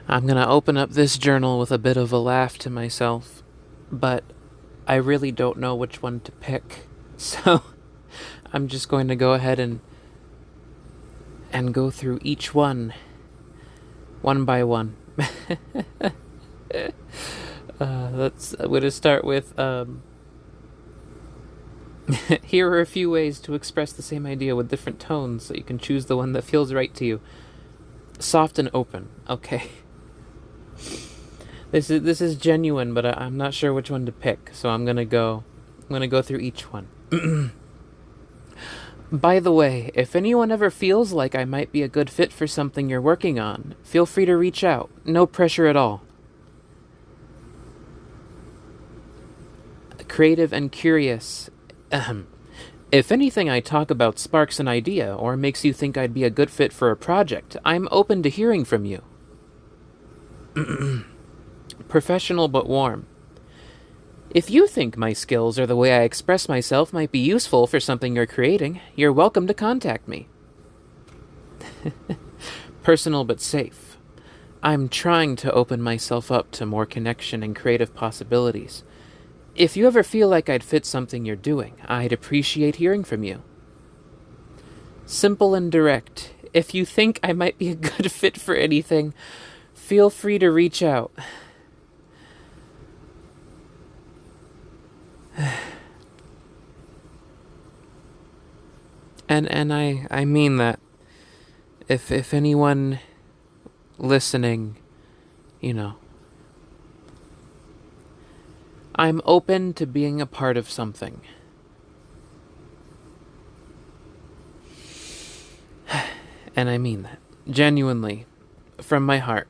I'm gonna open up this journal with a bit of a laugh to myself, but I really don't know which one to pick. So I'm just going to go ahead and go through each one by one. I'm gonna start with here are a few ways to express the same idea with different tones, so you can choose the one that feels right to you. Soft and open. Okay. This is genuine, but I'm not sure which one to pick, so I'm gonna go through each one. By the way, if anyone ever feels like I might be a good fit for something you're working on, feel free to reach out. No pressure at all. Creative and curious. Ahem. If anything I talk about sparks an idea or makes you think I'd be a good fit for a project, I'm open to hearing from you. Professional but warm. If you think my skills or the way I express myself might be useful for something you're creating, you're welcome to contact me. Personal but safe. I'm trying to open myself up to more connection and creative possibilities. If you ever feel like I'd fit something you're doing, I'd appreciate hearing from you. Simple and direct. If you think I might be a good fit for anything, feel free to reach out. And I mean that. If anyone listening, you know, I'm open to being a part of something. And I mean that. Genuinely. From my heart.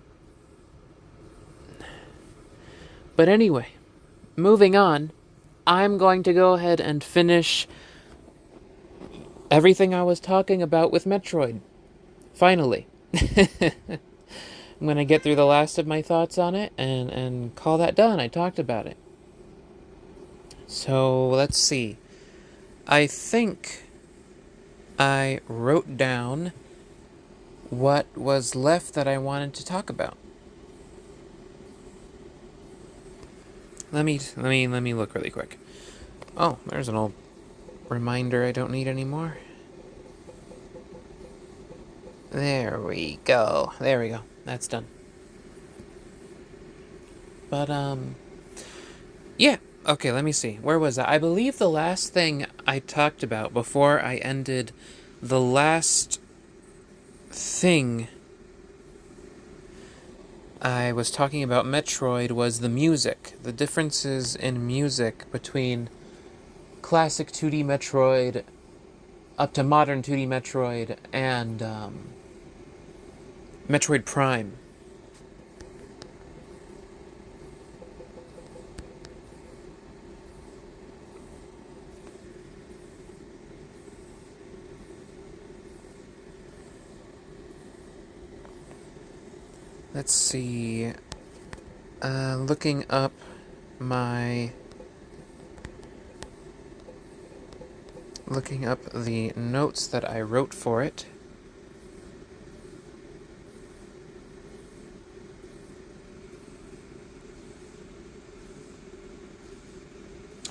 But anyway, moving on, I'm going to go ahead and finish everything I was talking about with Metroid. Finally. I'm going to get through the last of my thoughts on it and call that done. I talked about it. So, let's see. I think I wrote down what was left that I wanted to talk about. Let me look really quick. Oh, there's an old reminder I don't need anymore. There we go. That's done. But yeah. Okay, let me see. Where was I? I believe the last thing I talked about before I ended the last thing I was talking about Metroid was the music. The differences in music between classic 2D Metroid up to modern 2D Metroid and Metroid Prime. Let's see. Looking up the notes that I wrote for it.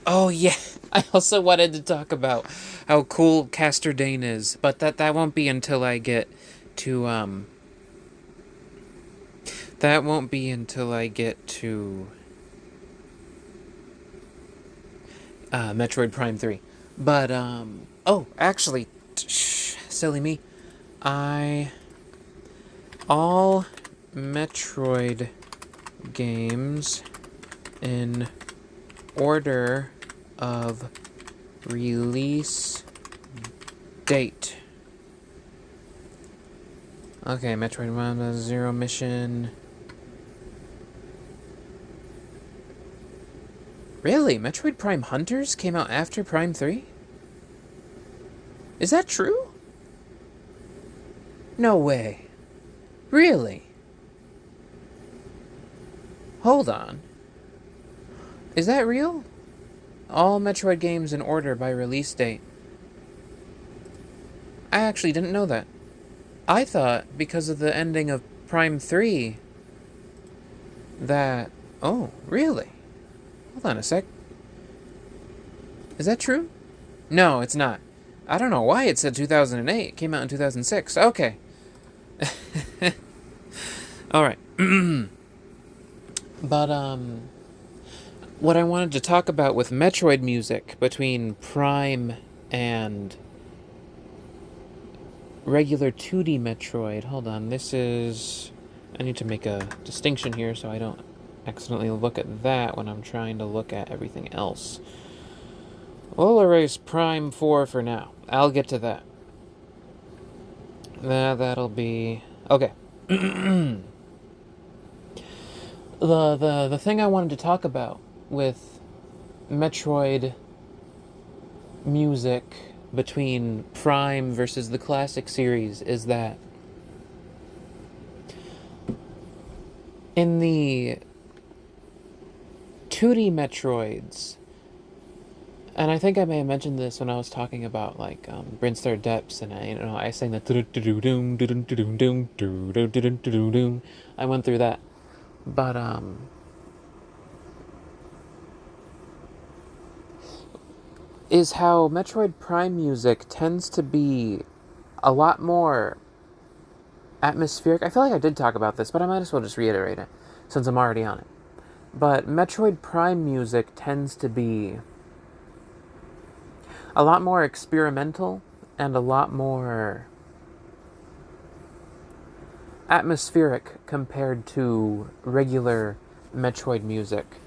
Oh yeah, I also wanted to talk about how cool Castor Dane is, but that won't be until I get to Metroid Prime 3. But oh, actually, silly me. All Metroid games in order of release date. Okay, Metroid 1, Zero Mission. Really? Metroid Prime Hunters came out after Prime 3? Is that true? No way. Really? Hold on. Is that real? All Metroid games in order by release date. I actually didn't know that. I thought because of the ending of Prime 3 that... Oh, really? Hold on a sec. Is that true? No, it's not. I don't know why it said 2008. It came out in 2006. Okay. Alright. But, what I wanted to talk about with Metroid music between Prime and regular 2D Metroid. Hold on, this is... I need to make a distinction here so I don't accidentally look at that when I'm trying to look at everything else. We'll erase Prime 4 for now. I'll get to that. That'll be... Okay. The thing I wanted to talk about with Metroid music between Prime versus the classic series is that in the 2D Metroids, and I think I may have mentioned this when I was talking about like Brinstar Depths, and I sang the I went through that, but is how Metroid Prime music tends to be a lot more atmospheric. I feel like I did talk about this, but I might as well just reiterate it since I'm already on it. But Metroid Prime music tends to be a lot more experimental and a lot more atmospheric compared to regular Metroid music.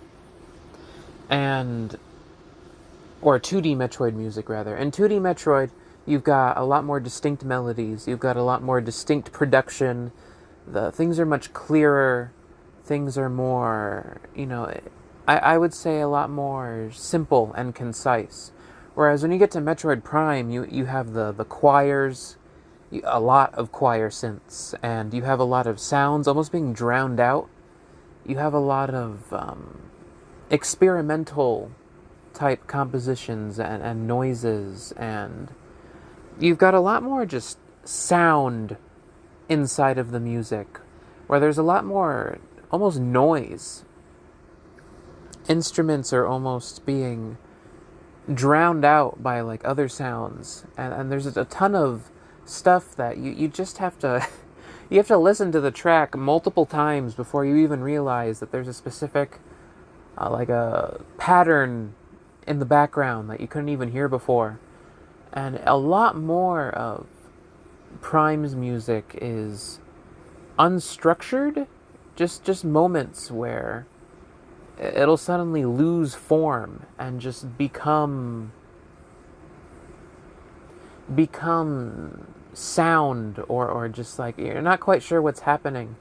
Or 2D Metroid music, rather. In 2D Metroid, you've got a lot more distinct melodies, you've got a lot more distinct production, things are much clearer, things are more, I would say a lot more simple and concise. Whereas when you get to Metroid Prime, you have the choirs, a lot of choir synths, and you have a lot of sounds almost being drowned out. You have a lot of experimental type compositions and noises, and you've got a lot more just sound inside of the music, where there's a lot more almost noise. Instruments are almost being drowned out by like other sounds, and there's a ton of stuff that you just have to you have to listen to the track multiple times before you even realize that there's a specific like a pattern in the background that you couldn't even hear before. And a lot more of Prime's music is unstructured, just moments where it'll suddenly lose form and just become sound, or just like you're not quite sure what's happening.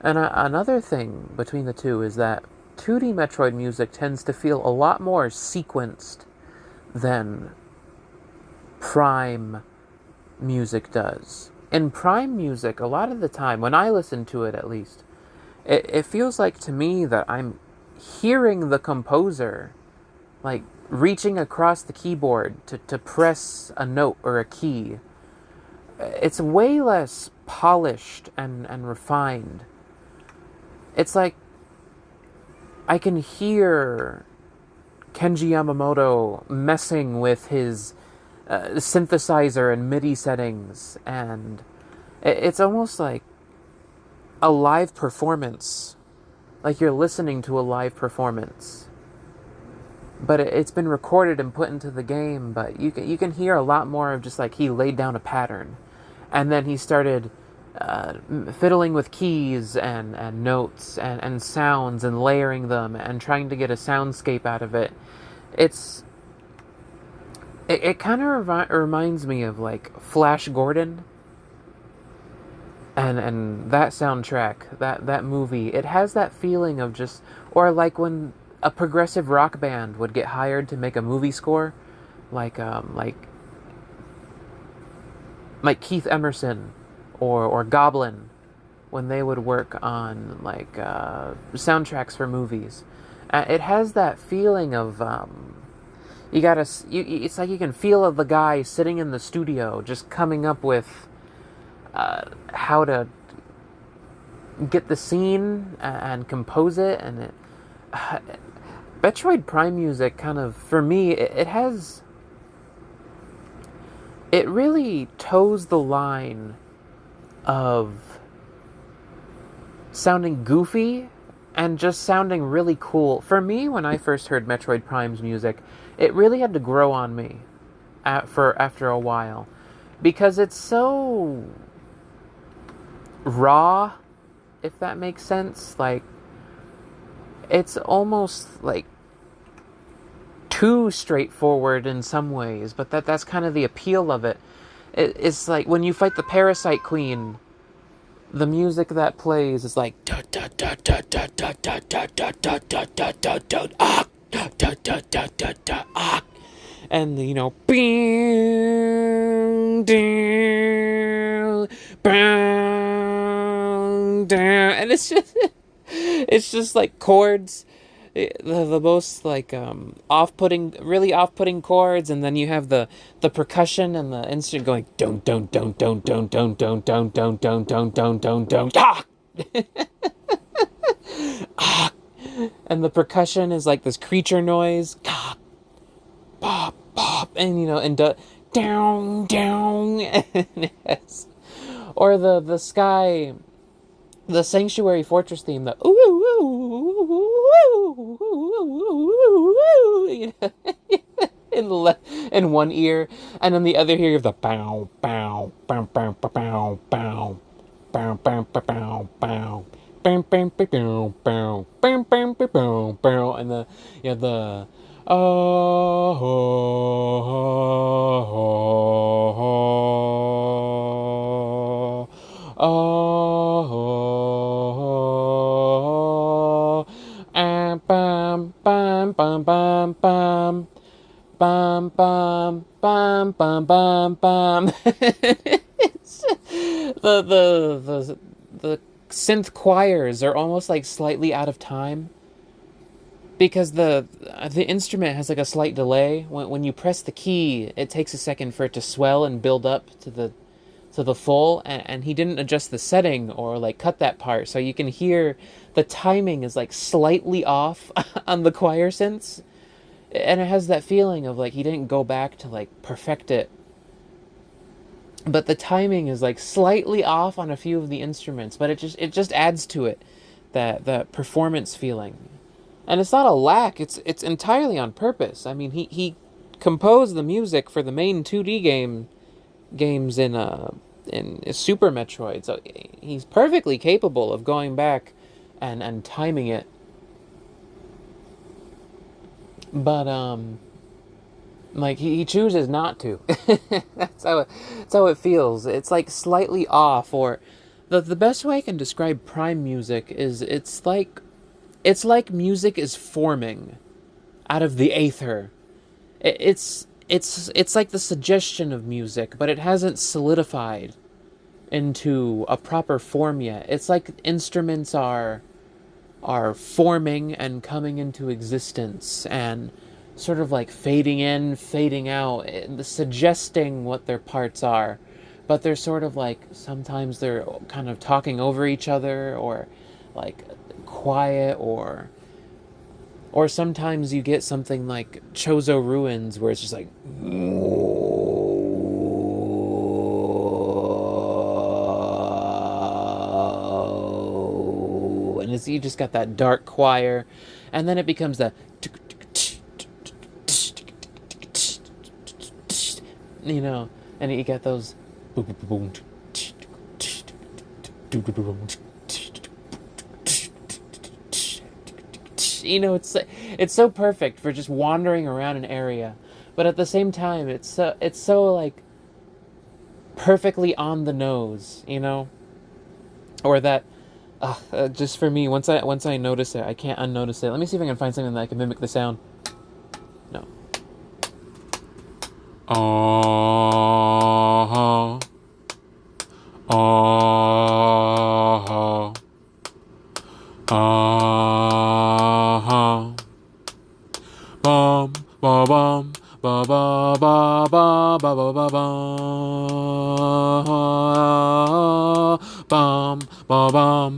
And another thing between the two is that 2D Metroid music tends to feel a lot more sequenced than Prime music does. In Prime music, a lot of the time, when I listen to it at least, it feels like to me that I'm hearing the composer like reaching across the keyboard to press a note or a key. It's way less polished and refined. It's like I can hear Kenji Yamamoto messing with his synthesizer and MIDI settings, and it's almost like a live performance, like you're listening to a live performance, but it's been recorded and put into the game. But you can hear a lot more of just like he laid down a pattern, and then he started fiddling with keys and notes and sounds and layering them and trying to get a soundscape out of it. It kind of reminds me of like Flash Gordon and that soundtrack, that movie. It has that feeling of just, or like when a progressive rock band would get hired to make a movie score, like Keith Emerson or Goblin, when they would work on like soundtracks for movies. It has that feeling of it's like you can feel the guy sitting in the studio just coming up with how to get the scene and compose it, and Metroid Prime music kind of, for me, it really toes the line of sounding goofy and just sounding really cool. For me, when I first heard Metroid Prime's music, it really had to grow on me after a while, because it's so raw, if that makes sense. Like, it's almost like too straightforward in some ways, but that's kind of the appeal of it. It's like when you fight the Parasite Queen, the music that plays is like and you know, and it's just like chords, the most like really off-putting chords, and then you have the percussion and the instrument going don't and the percussion is like this creature noise, pop pop, and you know, and down yes. Or the sky, the Sanctuary Fortress theme, the ooh ooh ooh, you know, in one ear, and in the other ear you have the bow bow bow bow bow bow bow bow bow bow bow bam bam bow bow bam bam bow bow, and the you know the oh bam bam bam bam bam bam bam bam bam bam bam. The synth choirs are almost like slightly out of time, because the instrument has like a slight delay. When you press the key, it takes a second for it to swell and build up to the full, and he didn't adjust the setting or like cut that part, so you can hear the timing is like slightly off on the choir synths, and it has that feeling of like he didn't go back to like perfect it, but the timing is like slightly off on a few of the instruments, but it just adds to it, that performance feeling. And it's not a lack, it's entirely on purpose. I mean, he composed the music for the main 2D games in Super Metroid, so he's perfectly capable of going back and timing it. But like he chooses not to. That's how it feels. It's like slightly off, or the best way I can describe Prime music is it's like music is forming out of the aether. It's like the suggestion of music, but it hasn't solidified into a proper form yet. It's like instruments are forming and coming into existence, and sort of like fading in, fading out, suggesting what their parts are. But they're sort of like, sometimes they're kind of talking over each other, or like quiet, or sometimes you get something like Chozo Ruins, where it's just like, and you just got that dark choir, and then it becomes the, you know, and you get those, you know, it's so perfect for just wandering around an area, but at the same time it's so like perfectly on the nose, you know, or that just for me, once I notice it, I can't unnotice it. Let me see if I can find something that I can mimic the sound. No. Bum ba bum ba ba ba ba ba ba ba bum bum ba bum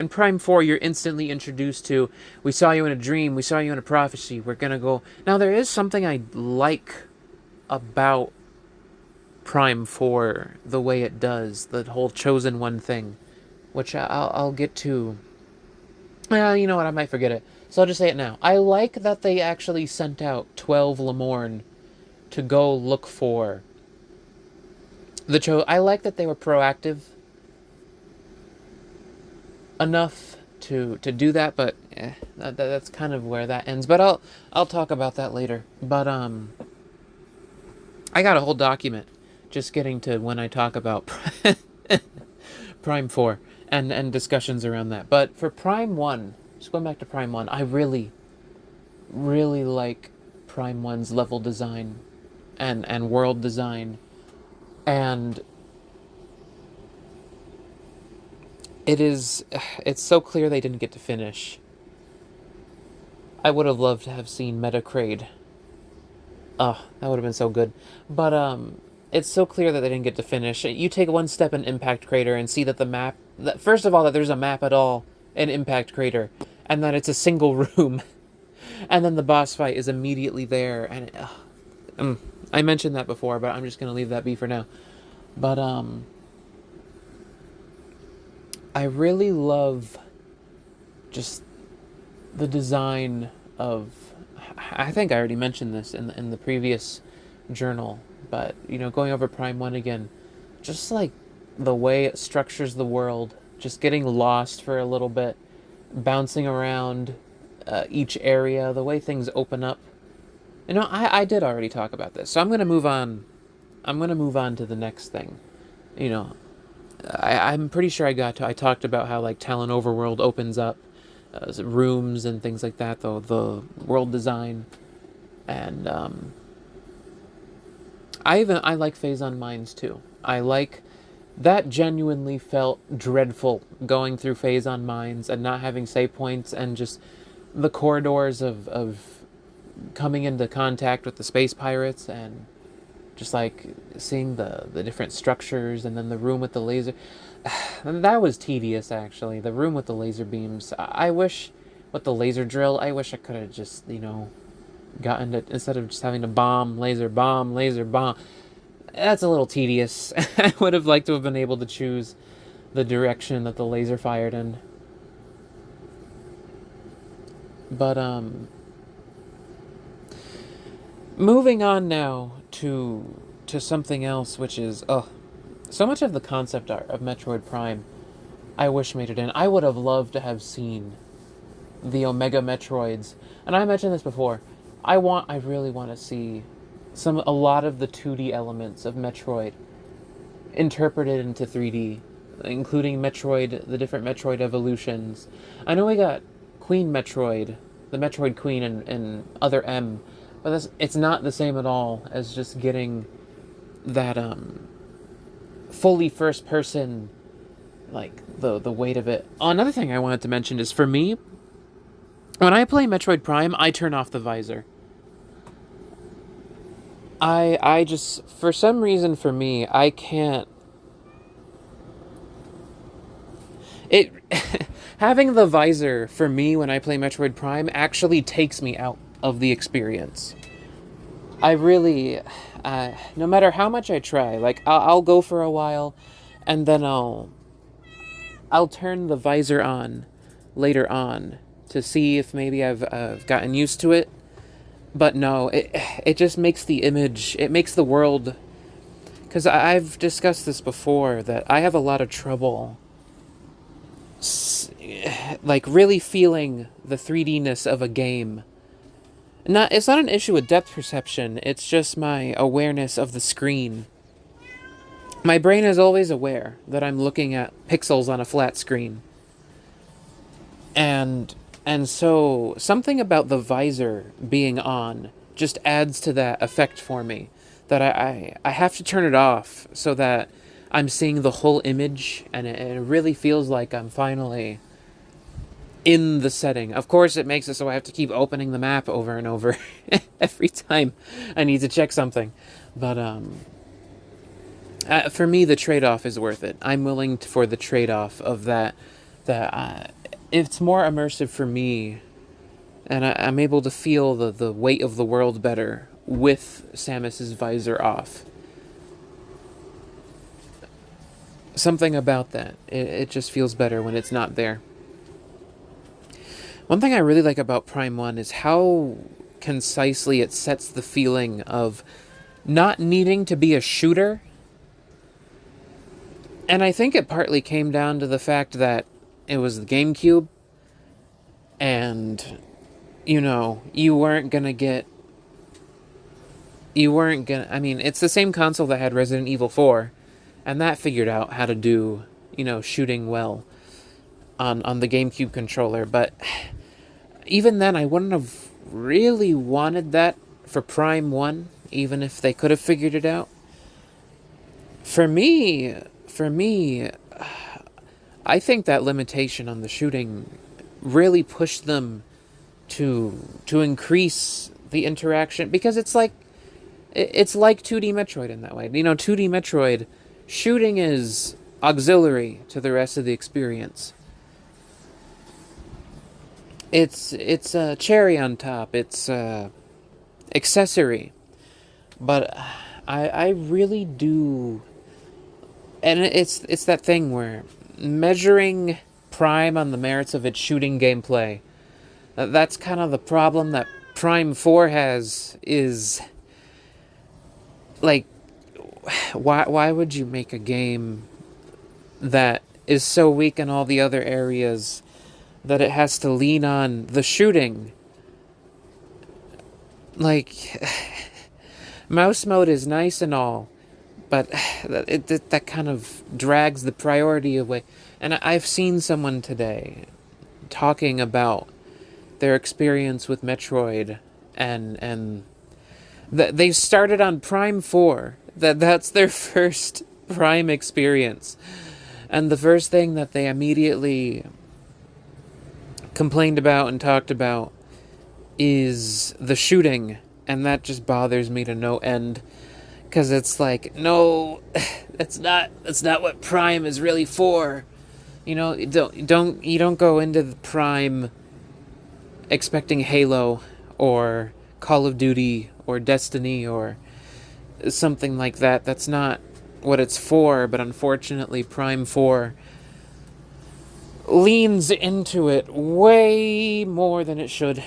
In Prime 4, you're instantly introduced to, we saw you in a dream, we saw you in a prophecy, we're gonna go... Now, there is something I like about Prime 4, the way it does, the whole Chosen One thing, which I'll get to... Well, you know what, I might forget it, so I'll just say it now. I like that they actually sent out 12 Lemorn to go look for I like that they were proactive enough to do that, but that's kind of where that ends. But I'll talk about that later. But I got a whole document just getting to when I talk about Prime 4 and discussions around that. But for Prime 1, just going back to Prime 1, I really, really like Prime 1's level design and world design. And it's so clear they didn't get to finish. I would have loved to have seen Metroid. Oh, that would have been so good. But it's so clear that they didn't get to finish. You take one step in Impact Crater and see that the map... First of all, that there's a map at all in Impact Crater, and that it's a single room. And then the boss fight is immediately there, and... I mentioned that before, but I'm just going to leave that be for now. But, I really love just the design of... I think I already mentioned this in the previous journal, but, going over Prime 1 again, just like the way it structures the world, just getting lost for a little bit, bouncing around each area, the way things open up. I did already talk about this, so I'm going to move on. I'm going to move on to the next thing. I'm pretty sure I talked about how, like, Talon Overworld opens up rooms and things like that, though, the world design. And I like Phazon Mines, too. I like... That genuinely felt dreadful, going through Phazon Mines and not having save points, and just the corridors of coming into contact with the space pirates, and just like seeing the different structures, and then the room with the laser. That was tedious, actually. The room with the laser beams. I wish, with the laser drill, I wish I could have just, gotten it, instead of just having to bomb, laser, bomb, laser, bomb. That's a little tedious. I would have liked to have been able to choose the direction that the laser fired in. But, moving on now to something else, which is, so much of the concept art of Metroid Prime, I wish made it in. I would have loved to have seen the Omega Metroids. And I mentioned this before. I really want to see a lot of the 2D elements of Metroid interpreted into 3D, including the different Metroid evolutions. I know we got Queen Metroid, the Metroid Queen, and Other M, but it's not the same at all as just getting that fully first person, like the weight of it. Another thing I wanted to mention is, for me, when I play Metroid Prime, I turn off the visor. I just, for some reason, for me, I can't... Having the visor, for me, when I play Metroid Prime, actually takes me out of the experience. I really... no matter how much I try, like, I'll go for a while, and then I'll turn the visor on later on to see if maybe I've gotten used to it. But no, it just makes the image, it makes the world... Because I've discussed this before, that I have a lot of trouble, like, really feeling the 3D-ness of a game. It's not an issue with depth perception, it's just my awareness of the screen. My brain is always aware that I'm looking at pixels on a flat screen. And so, something about the visor being on just adds to that effect for me. That I have to turn it off so that I'm seeing the whole image, and it really feels like I'm finally in the setting. Of course, it makes it so I have to keep opening the map over and over every time I need to check something. But for me, the trade-off is worth it. I'm willing for the trade-off of that that it's more immersive for me, and I'm able to feel the weight of the world better with Samus's visor off. Something about that. It just feels better when it's not there. One thing I really like about Prime 1 is how concisely it sets the feeling of not needing to be a shooter. And I think it partly came down to the fact that it was the GameCube, and, you weren't gonna get. You weren't gonna. I mean, it's the same console that had Resident Evil 4, and that figured out how to do, shooting well on the GameCube controller, but even then, I wouldn't have really wanted that for Prime 1, even if they could have figured it out. For me, I think that limitation on the shooting really pushed them to increase the interaction, because it's like 2D Metroid in that way. 2D Metroid shooting is auxiliary to the rest of the experience. It's a cherry on top. It's accessory, but I really do, and it's that thing where measuring Prime on the merits of its shooting gameplay. That's kind of the problem that Prime 4 has. Is like, why would you make a game that is so weak in all the other areas that it has to lean on the shooting? Like, mouse mode is nice and all, but that kind of drags the priority away. And I've seen someone today talking about their experience with Metroid, and they started on Prime 4. That's their first Prime experience. And the first thing that they immediately complained about and talked about is the shooting, and that just bothers me to no end, because it's like, no, that's not what Prime is really for. You don't go into the Prime expecting Halo or Call of Duty or Destiny or something like that. That's not what it's for, but unfortunately Prime 4 leans into it way more than it should.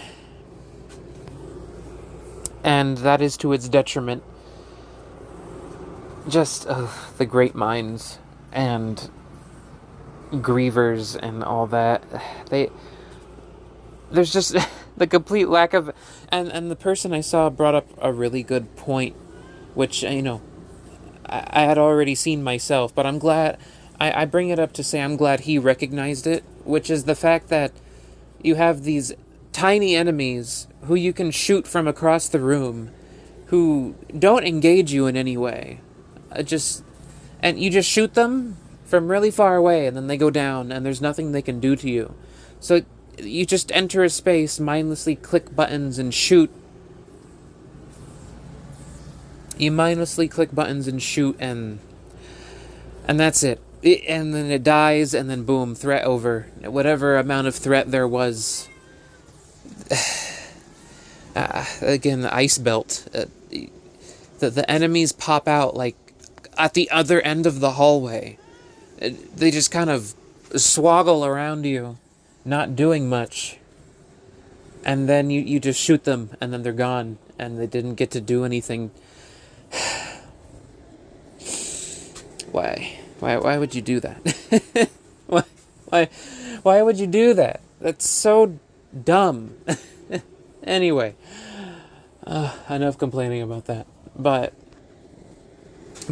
And that is to its detriment. Just the great minds and grievers and all that. There's just the complete lack of... And the person I saw brought up a really good point, which, I had already seen myself, but I'm glad... I bring it up to say I'm glad he recognized it, which is the fact that you have these tiny enemies who you can shoot from across the room, who don't engage you in any way. And you just shoot them from really far away, and then they go down, and there's nothing they can do to you. So you just enter a space, mindlessly click buttons and shoot. You mindlessly click buttons and shoot, and that's it. And then it dies, and then boom, threat over. Whatever amount of threat there was. Again, the ice belt. The enemies pop out like at the other end of the hallway. They just kind of swoggle around you, not doing much. And then you just shoot them, and then they're gone, and they didn't get to do anything. Why would you do that? Why would you do that? That's so dumb. Anyway, enough complaining about that. But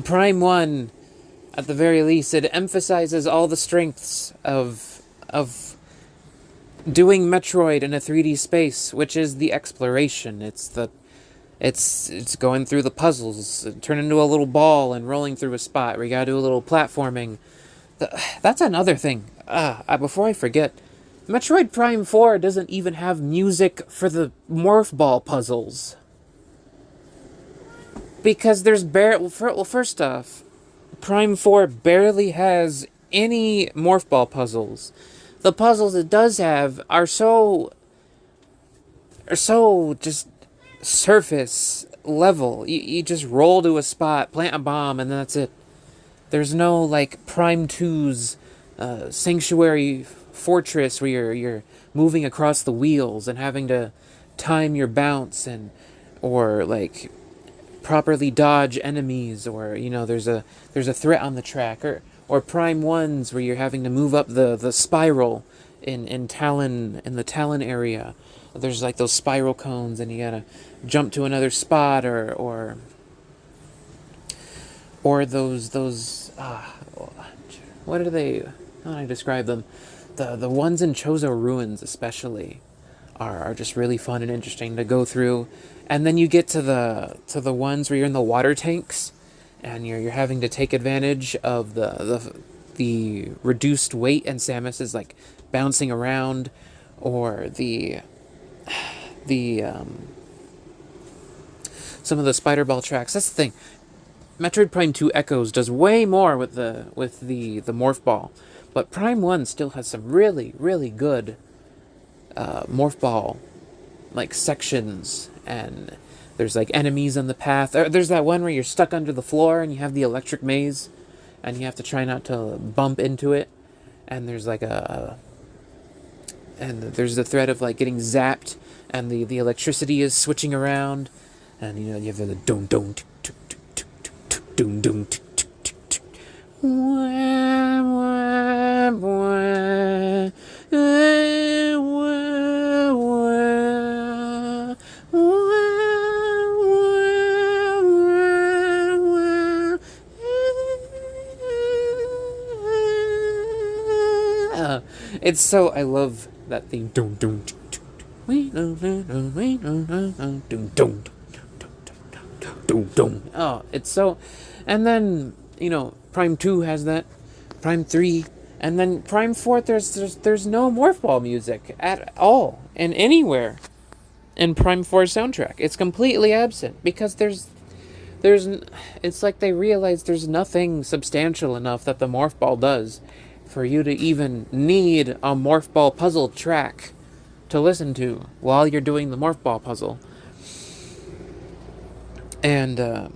Prime 1, at the very least, it emphasizes all the strengths of doing Metroid in a 3D space, which is the exploration. It's going through the puzzles, turn into a little ball and rolling through a spot where you gotta do a little platforming. That's another thing. Before I forget, Metroid Prime 4 doesn't even have music for the morph ball puzzles. Because there's first off, Prime 4 barely has any morph ball puzzles. the puzzles it does have are so just surface level. You just roll to a spot, plant a bomb, and that's it. There's no like Prime 2's Sanctuary Fortress where you're moving across the wheels and having to time your bounce and or like properly dodge enemies, or there's a threat on the track, or Prime 1's where you're having to move up the spiral in the Talon area. There's like those spiral cones and you gotta jump to another spot, or those what are they, how do I describe them, the ones in Chozo Ruins especially are just really fun and interesting to go through. And then you get to the ones where you're in the water tanks and you're having to take advantage of the reduced weight, and Samus is like bouncing around, or the some of the spider ball tracks. That's the thing. Metroid Prime 2 Echoes does way more with the morph ball, but Prime 1 still has some really, really good morph ball like sections, and there's like enemies on the path. There's that one where you're stuck under the floor and you have the electric maze and you have to try not to bump into it, and there's like there's the threat of like getting zapped, and the electricity is switching around, and you have the don't doom doom. It's so, I love that theme. Oh, it's so. And then Prime 2 has that, Prime 3, and then Prime 4. There's no morph ball music at all and anywhere in Prime 4 soundtrack. It's completely absent because it's like they realize there's nothing substantial enough that the morph ball does for you to even need a morph ball puzzle track to listen to while you're doing the morph ball puzzle. And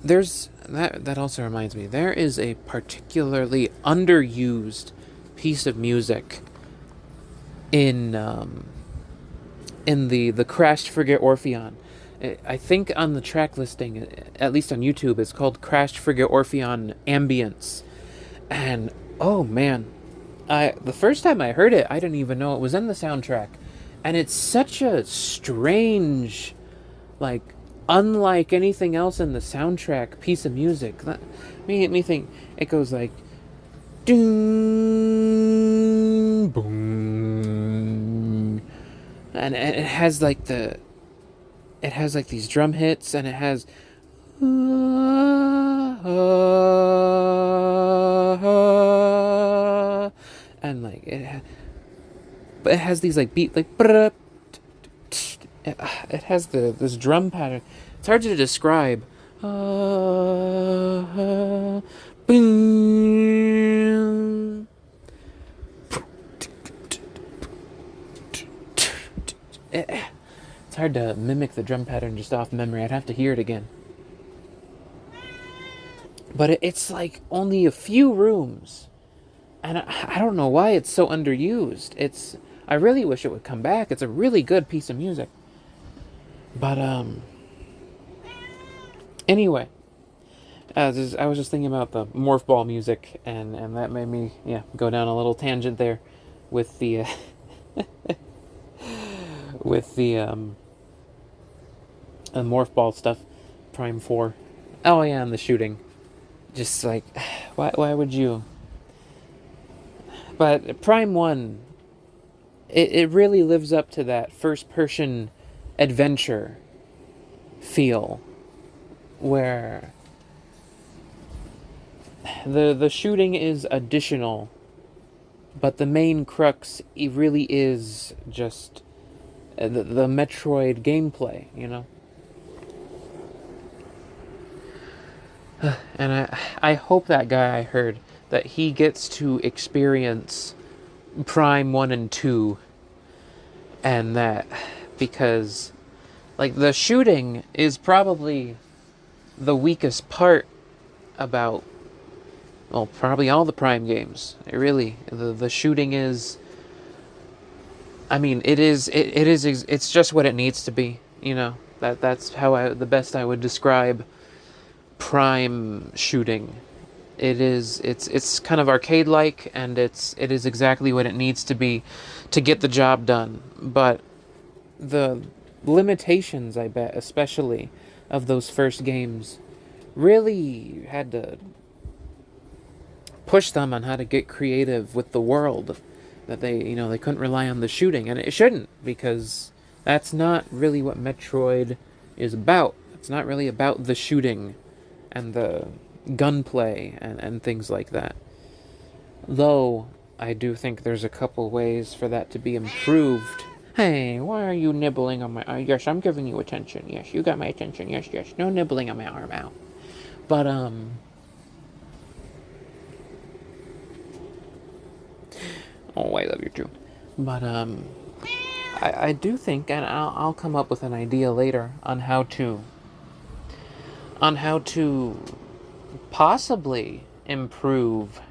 there's that also reminds me, there is a particularly underused piece of music in the Crashed Frigate Orpheon. I think on the track listing, at least on YouTube, it's called Crashed Frigate Orpheon Ambience. And oh man, the first time I heard it, I didn't even know it was in the soundtrack. And it's such a strange, like, unlike anything else in the soundtrack piece of music. Let me think. It goes like, doom, boom, and it has like these drum hits, and it has and like but it has these like beat like it has this drum pattern. It's hard to describe. Boom. It's hard to mimic the drum pattern just off memory. I'd have to hear it again. But it's like only a few rooms, and I don't know why it's so underused. I really wish it would come back. It's a really good piece of music. But anyway, I was just thinking about the morph ball music, and that made me go down a little tangent there with the with the morph ball stuff. Prime 4. Oh yeah, and the shooting. Just like, why would you? But Prime 1, it really lives up to that first-person adventure feel, where the shooting is additional, but the main crux really is just the Metroid gameplay, And I hope that guy I heard, that he gets to experience Prime 1 and 2 and that, because like the shooting is probably the weakest part about, well, probably all the Prime games. The shooting is, I mean, it's just what it needs to be, you know. That's how the best I would describe Prime shooting. It's kind of arcade like, and it is exactly what it needs to be to get the job done. But the limitations, I bet, especially of those first games, really had to push them on how to get creative with the world. That they couldn't rely on the shooting, and it shouldn't, because that's not really what Metroid is about. It's not really about the shooting and the gunplay and things like that. Though I do think there's a couple ways for that to be improved. Hey, why are you nibbling on my... yes, I'm giving you attention. Yes, you got my attention. Yes, yes. No nibbling on my arm out. But, oh, I love you too. But, I do think, and I'll come up with an idea later on how to possibly improve,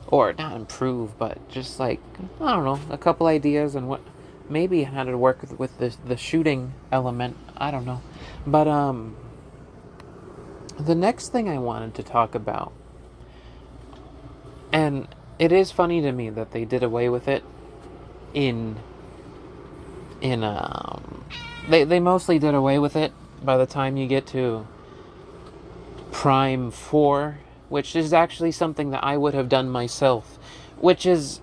or not improve, but just like, I don't know, a couple ideas on what, maybe how to work with the shooting element. I don't know. But, the next thing I wanted to talk about, and it is funny to me that they did away with it they mostly did away with it by the time you get to Prime 4, which is actually something that I would have done myself, which is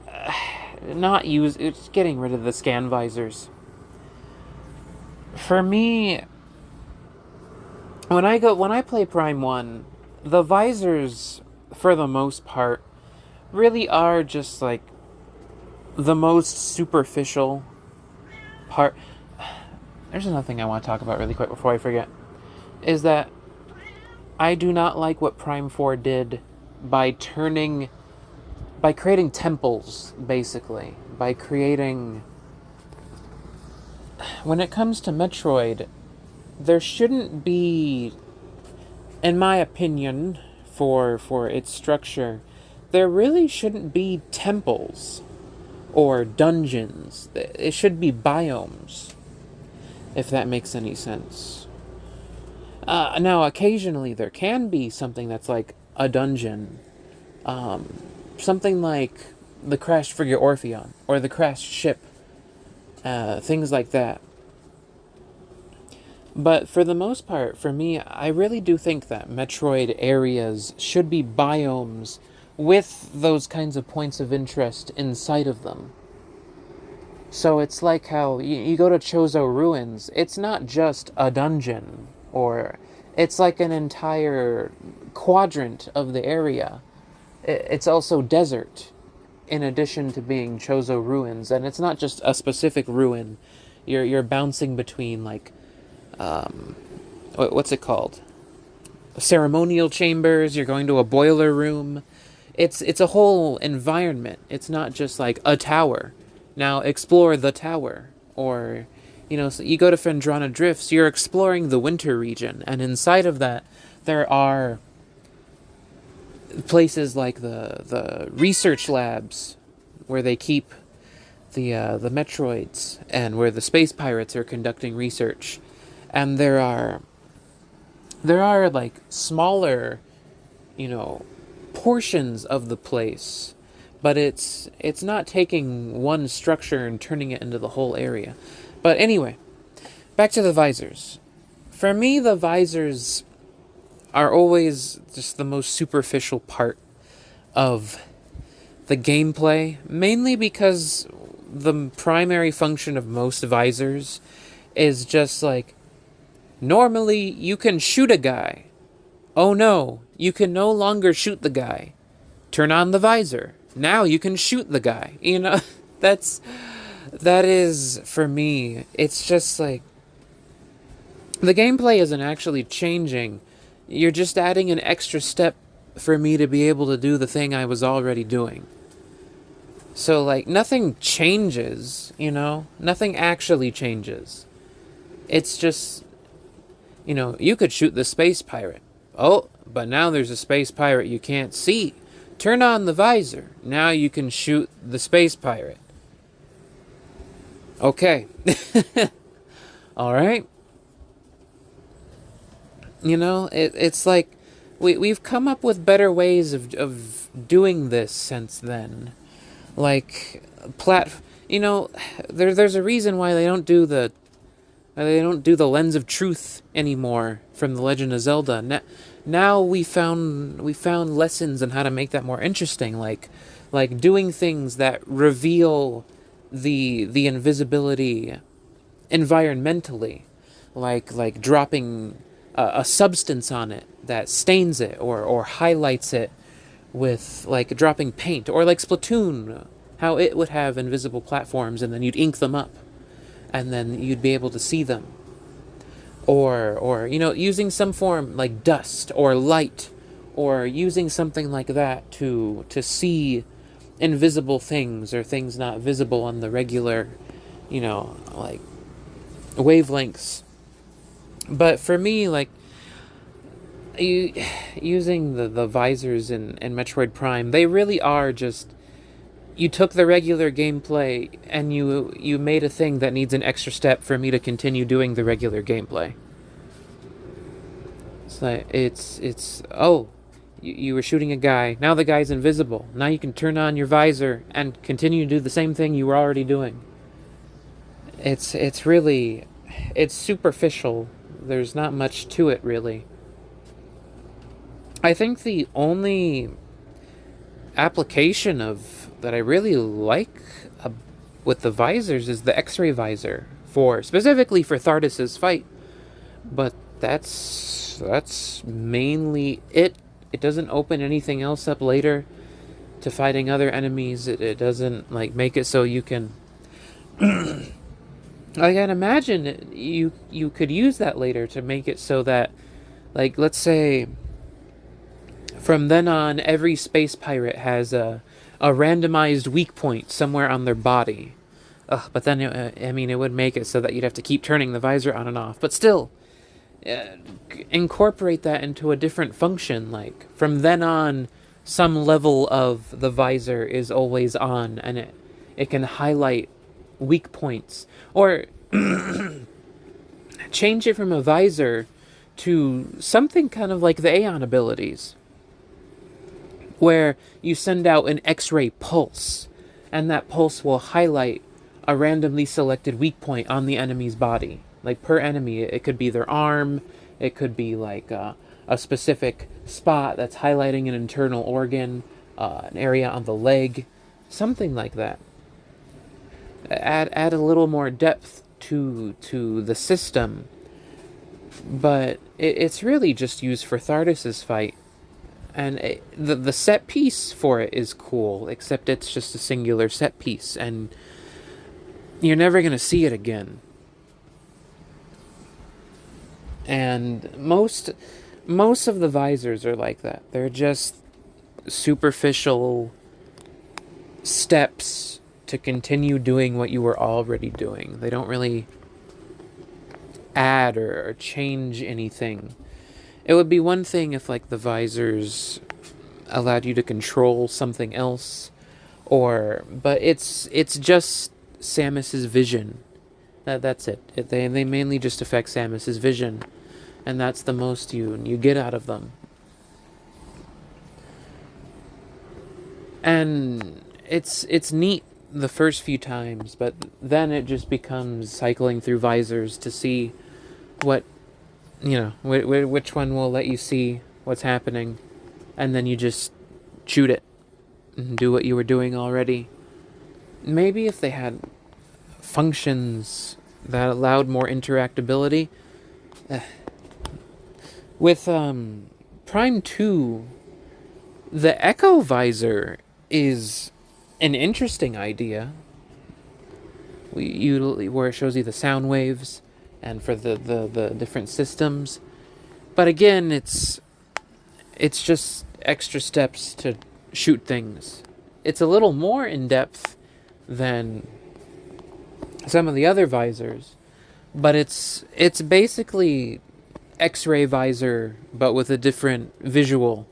it's getting rid of the scan visors. For me, when I play Prime 1, the visors, for the most part, really are just like the most superficial part. There's another thing I want to talk about really quick before I forget, is that I do not like what Prime 4 did by creating temples, basically. By creating... When it comes to Metroid, there shouldn't be, in my opinion, for its structure, there really shouldn't be temples or dungeons. It should be biomes, if that makes any sense. Now, occasionally there can be something that's like a dungeon. Something like the crashed frigate Orpheon, or the crashed ship. Things like that. But for the most part, for me, I really do think that Metroid areas should be biomes with those kinds of points of interest inside of them. So it's like how you go to Chozo Ruins, it's not just a dungeon, or it's like an entire quadrant of the area. It's also desert, in addition to being Chozo Ruins, and it's not just a specific ruin. You're bouncing between, like, what's it called? Ceremonial chambers. You're going to a boiler room. It's a whole environment. It's not just like a tower. Now explore the tower. Or, so you go to Phendrana Drifts, you're exploring the winter region, and inside of that, there are places like the research labs, where they keep the Metroids, and where the space pirates are conducting research. And there are like smaller, portions of the place, but it's not taking one structure and turning it into the whole area. But anyway, back to the visors. For me, the visors are always just the most superficial part of the gameplay, mainly because the primary function of most visors is just like, normally you can shoot a guy. Oh no, you can no longer shoot the guy. Turn on the visor. Now you can shoot the guy. That is, for me, it's just like, the gameplay isn't actually changing. You're just adding an extra step for me to be able to do the thing I was already doing. So, like, nothing changes, you know? Nothing actually changes. It's just, you know, you could shoot the space pirate. Oh, but now there's a space pirate you can't see. Turn on the visor. Now you can shoot the space pirate. Okay. All right. You know, it's like we've come up with better ways of doing this since then. Like, you know, there's a reason why they don't do the lens of truth anymore from The Legend of Zelda. Now we found lessons on how to make that more interesting, like doing things that reveal the invisibility environmentally, like dropping a substance on it that stains it or highlights it with, like, dropping paint, or like Splatoon, how it would have invisible platforms and then you'd ink them up and then you'd be able to see them. Or you know, using some form like dust or light, or using something like that to see invisible things or things not visible on the regular, you know, like wavelengths. But for me, like, using the visors in Metroid Prime, they really are just, you took the regular gameplay and you made a thing that needs an extra step for me to continue doing the regular gameplay. It's like, oh, you were shooting a guy, now the guy's invisible. Now you can turn on your visor and continue to do the same thing you were already doing. It's really, it's superficial. There's not much to it, really. I think the only application of that I really like with the visors is the X-ray visor, for specifically for Thardis's fight. But that's mainly it. It doesn't open anything else up later to fighting other enemies. It doesn't, like, make it so you can I can imagine you could use that later to make it so that, like, let's say from then on, every space pirate has a randomized weak point somewhere on their body. But then, I mean, it would make it so that you'd have to keep turning the visor on and off. But still, incorporate that into a different function. Like, from then on, some level of the visor is always on, and it can highlight weak points. Or change it from a visor to something kind of like the Aeon abilities, where you send out an X-ray pulse, and that pulse will highlight a randomly selected weak point on the enemy's body. Like, per enemy, it could be their arm, it could be like a specific spot that's highlighting an internal organ, an area on the leg, something like that. Add a little more depth to the system, but it's really just used for Thardis's fight. And the set piece for it is cool, except it's just a singular set piece, and you're never going to see it again. And most of the visors are like that. They're just superficial steps to continue doing what you were already doing. They don't really add or change anything. It would be one thing if, like, the visors allowed you to control something else, but it's just Samus's vision. That's it. They mainly just affect Samus's vision, and that's the most you get out of them. And it's neat the first few times, but then it just becomes cycling through visors to see what, you know, which one will let you see what's happening, and then you just shoot it and do what you were doing already. Maybe if they had functions that allowed more interactability. With Prime 2, the Echo Visor is an interesting idea. Where it shows you the sound waves, and for the different systems. But again, it's just extra steps to shoot things. it's a little more in depth than some of the other visors, but it's basically X-ray visor, but with a different visual.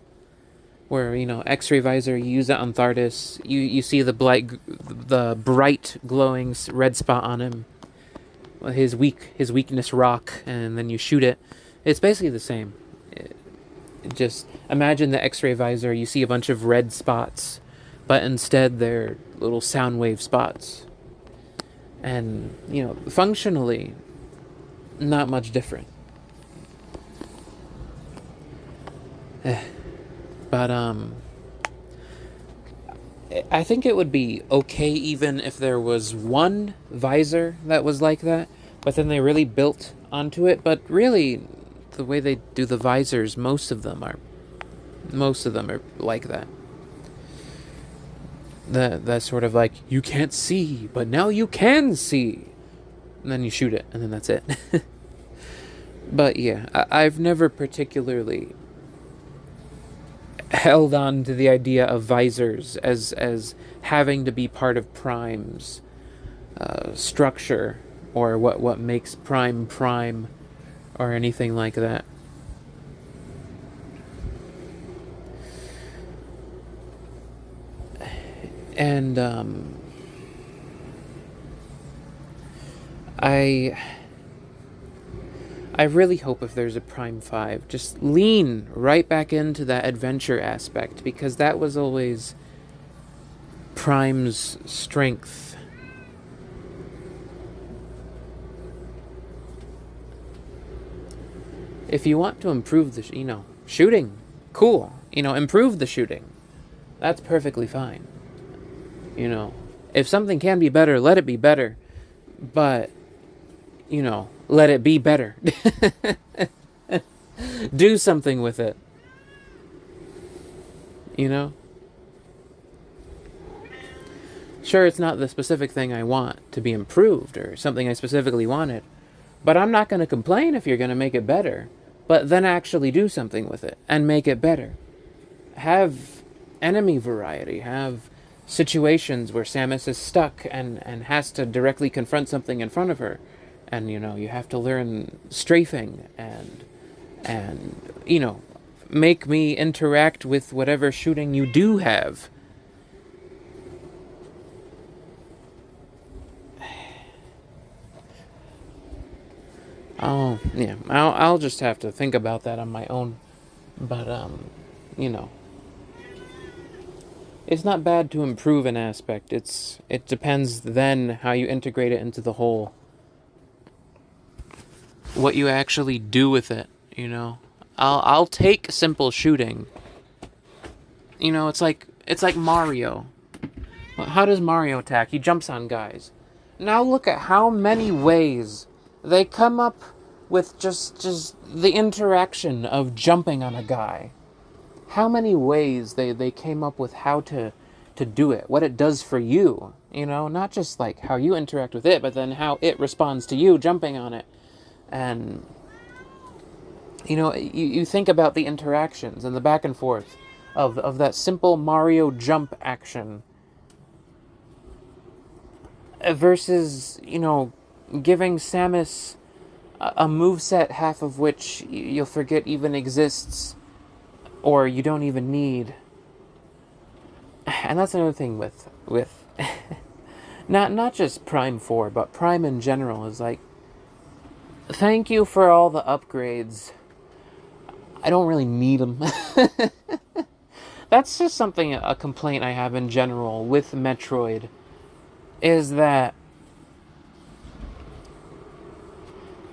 Where, X-ray visor, you use it on Thardis. You see the bright glowing red spot on him. His weakness rock, and then you shoot it. It's basically the same. Just imagine the X-ray visor. You see a bunch of red spots, but instead they're little sound wave spots. And functionally, not much different. But I think it would be okay even if there was one visor that was like that, but then they really built onto it. But really, the way they do the visors, most of them are like that. That's sort of like, you can't see, but now you can see, and then you shoot it, and then that's it. But yeah, I've never particularly held on to the idea of visors as having to be part of Prime's structure, or what makes Prime, or anything like that. And I really hope if there's a Prime 5, just lean right back into that adventure aspect, because that was always Prime's strength. If you want to improve the, shooting, cool. Improve the shooting. That's perfectly fine. If something can be better, let it be better. But, let it be better. Do something with it. Sure, it's not the specific thing I want to be improved, or something I specifically wanted. But I'm not going to complain if you're going to make it better. But then actually do something with it and make it better. Have enemy variety. Have situations where Samus is stuck and has to directly confront something in front of her. And, you have to learn strafing and make me interact with whatever shooting you do have. Oh, yeah. I'll just have to think about that on my own. But, it's not bad to improve an aspect. It depends then how you integrate it into the whole. What you actually do with it, I'll take simple shooting. It's like Mario. How does Mario attack? He jumps on guys. Now look at how many ways they come up with just the interaction of jumping on a guy. How many ways they came up with how to do it, what it does for you, not just like how you interact with it, but then how it responds to you jumping on it. And, you think about the interactions and the back and forth of that simple Mario jump action versus, giving Samus a moveset half of which you'll forget even exists, or you don't even need. And that's another thing with not just Prime 4, but Prime in general is like, thank you for all the upgrades. I don't really need them. That's just a complaint I have in general with Metroid, is that,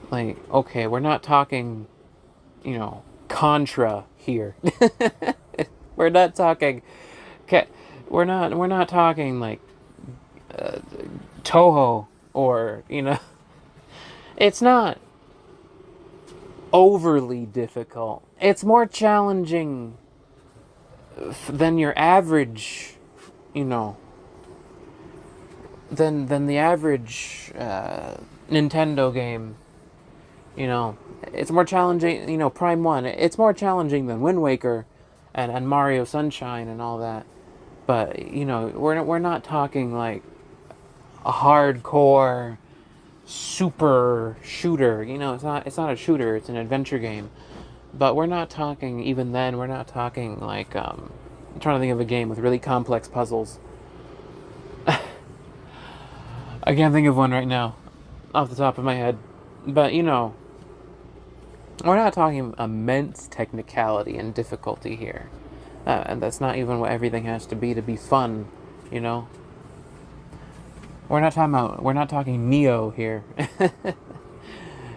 like, okay, we're not talking, Contra here. We're not talking, we're not talking like Toho, or it's not overly difficult. It's more challenging than your average, than the average Nintendo game. It's more challenging, Prime 1. It's more challenging than Wind Waker and Mario Sunshine and all that. But we're not talking like a hardcore super shooter. It's not a shooter. It's an adventure game. But we're not talking, even then, we're not talking like, I'm trying to think of a game with really complex puzzles. I can't think of one right now, off the top of my head. But, we're not talking immense technicality and difficulty here. And that's not even what everything has to be fun, you know? We're not talking Neo here.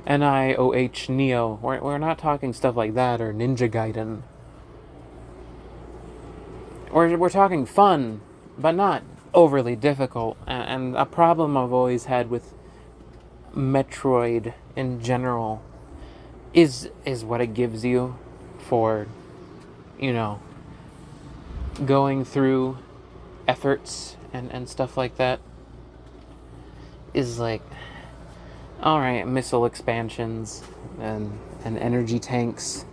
NIOH Neo. We're not talking stuff like that or Ninja Gaiden. We're talking fun, but not overly difficult. And a problem I've always had with Metroid in general is what it gives you for, you know, going through efforts and stuff like that. Is like, all right, missile expansions and energy tanks.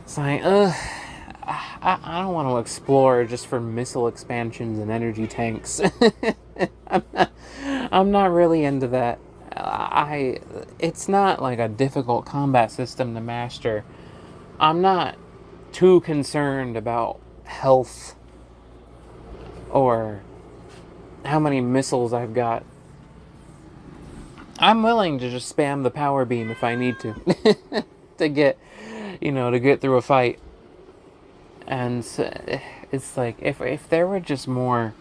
It's like, I don't want to explore just for missile expansions and energy tanks. I'm not really into that. It's not like a difficult combat system to master. I'm not too concerned about health or how many missiles I've got. I'm willing to just spam the power beam if I need to to get through a fight. And so, it's like if there were just more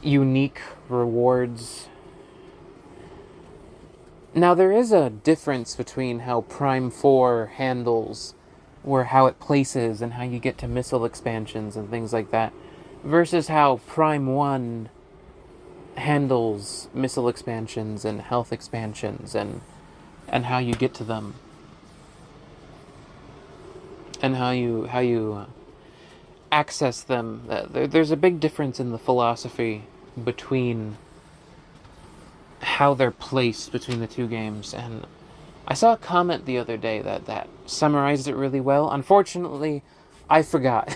unique rewards. Now there is a difference between how Prime 4 handles or how it places and how you get to missile expansions and things like that versus how Prime 1 handles missile expansions and health expansions and how you get to them and how you access them. There's a big difference in the philosophy between how they're placed between the two games, and I saw a comment the other day that summarized it really well. Unfortunately, I forgot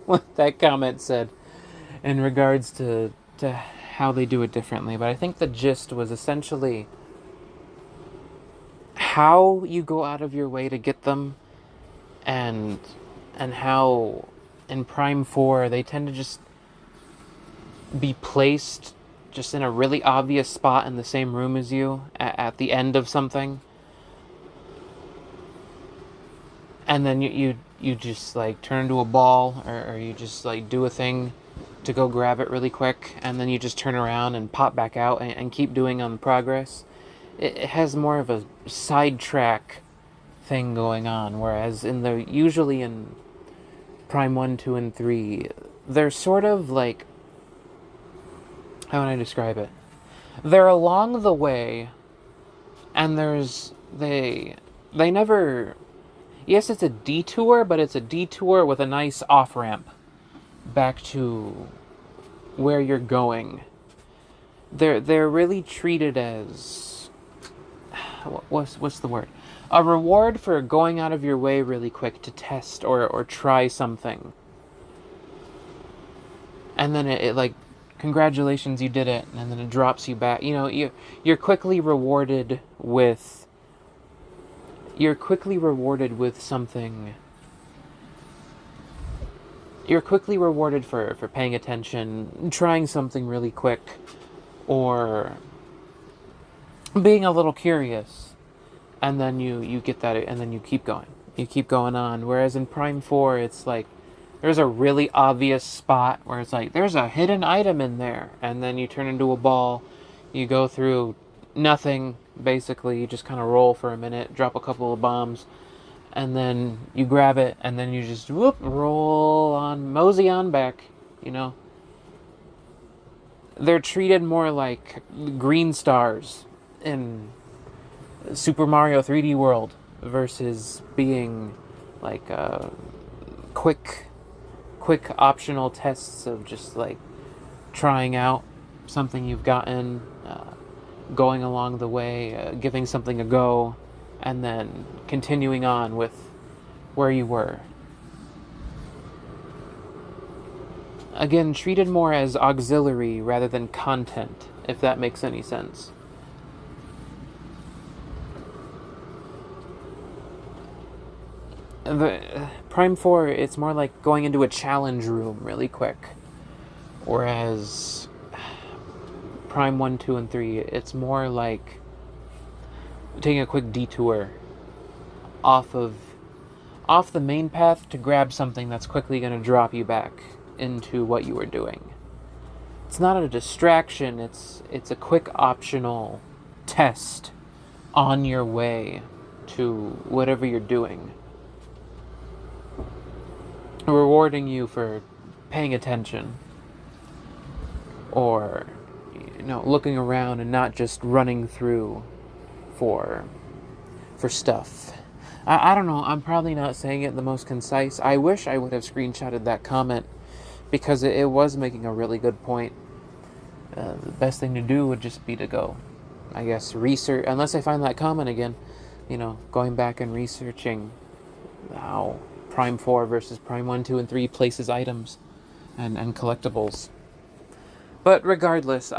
what that comment said in regards to how they do it differently, but I think the gist was essentially how you go out of your way to get them, and how in Prime 4 they tend to just be placed just in a really obvious spot in the same room as you at the end of something, and then you just like turn into a ball, or you just like do a thing to go grab it really quick, and then you just turn around and pop back out and keep doing on the progress. It has more of a sidetrack thing going on, whereas usually in Prime 1, 2, and 3, they're sort of like, how would I describe it? They're along the way, and they never, yes, it's a detour, but it's a detour with a nice off-ramp back to where you're going. They're really treated as, what's the word? A reward for going out of your way really quick to test or try something. And then it like, congratulations, you did it, and then it drops you back. You're quickly rewarded with something. You're quickly rewarded for paying attention, trying something really quick, or being a little curious, and then you get that, and then you keep going. You keep going on. Whereas in Prime 4, it's like, there's a really obvious spot where it's like, there's a hidden item in there, and then you turn into a ball, you go through nothing, basically, you just kind of roll for a minute, drop a couple of bombs, and then you grab it, and then you just roll on, mosey on back, They're treated more like green stars in Super Mario 3D World versus being like quick optional tests of just like trying out something you've gotten, going along the way, giving something a go, and then continuing on with where you were. again, treated more as auxiliary rather than content, if that makes any sense. The Prime 4, it's more like going into a challenge room really quick. Whereas Prime 1, 2, and 3, it's more like taking a quick detour off of off the main path to grab something that's quickly going to drop you back into what you were doing. It's not a distraction, it's a quick optional test on your way to whatever you're doing, rewarding you for paying attention or looking around and not just running through for stuff. I don't know, I'm probably not saying it the most concise. I wish I would have screenshotted that comment because it was making a really good point. The best thing to do would just be to go, I guess, research, unless I find that comment again, going back and researching how Prime 4 versus Prime 1, 2, and 3 places items and collectibles. But regardless,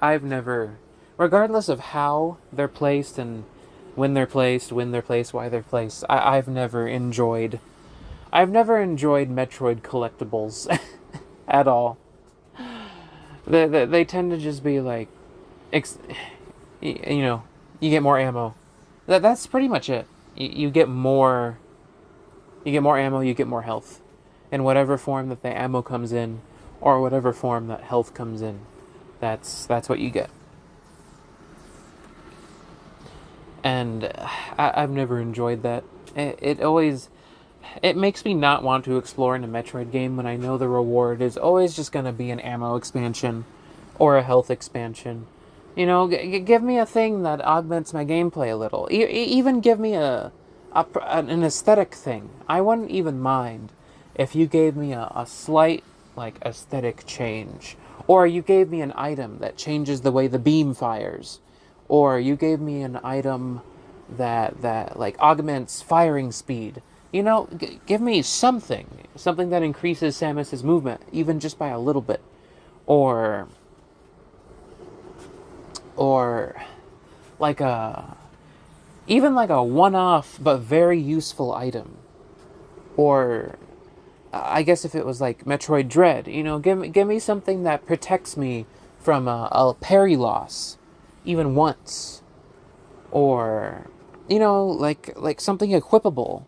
I've never, regardless of how they're placed and when they're placed, why they're placed, I've never enjoyed Metroid collectibles at all. They tend to just be like, you get more ammo. That's pretty much it. You get more ammo, you get more health. In whatever form that the ammo comes in, or whatever form that health comes in, that's what you get. And I've never enjoyed that. It makes me not want to explore in a Metroid game when I know the reward is always just going to be an ammo expansion or a health expansion. Give me a thing that augments my gameplay a little. Even give me an aesthetic thing. I wouldn't even mind if you gave me a slight aesthetic change, or you gave me an item that changes the way the beam fires, or you gave me an item that augments firing speed. Give me something that increases Samus's movement, even just by a little bit, or even a one-off but very useful item, or I guess if it was like Metroid Dread, give me something that protects me from a parry loss, even once, or like something equipable,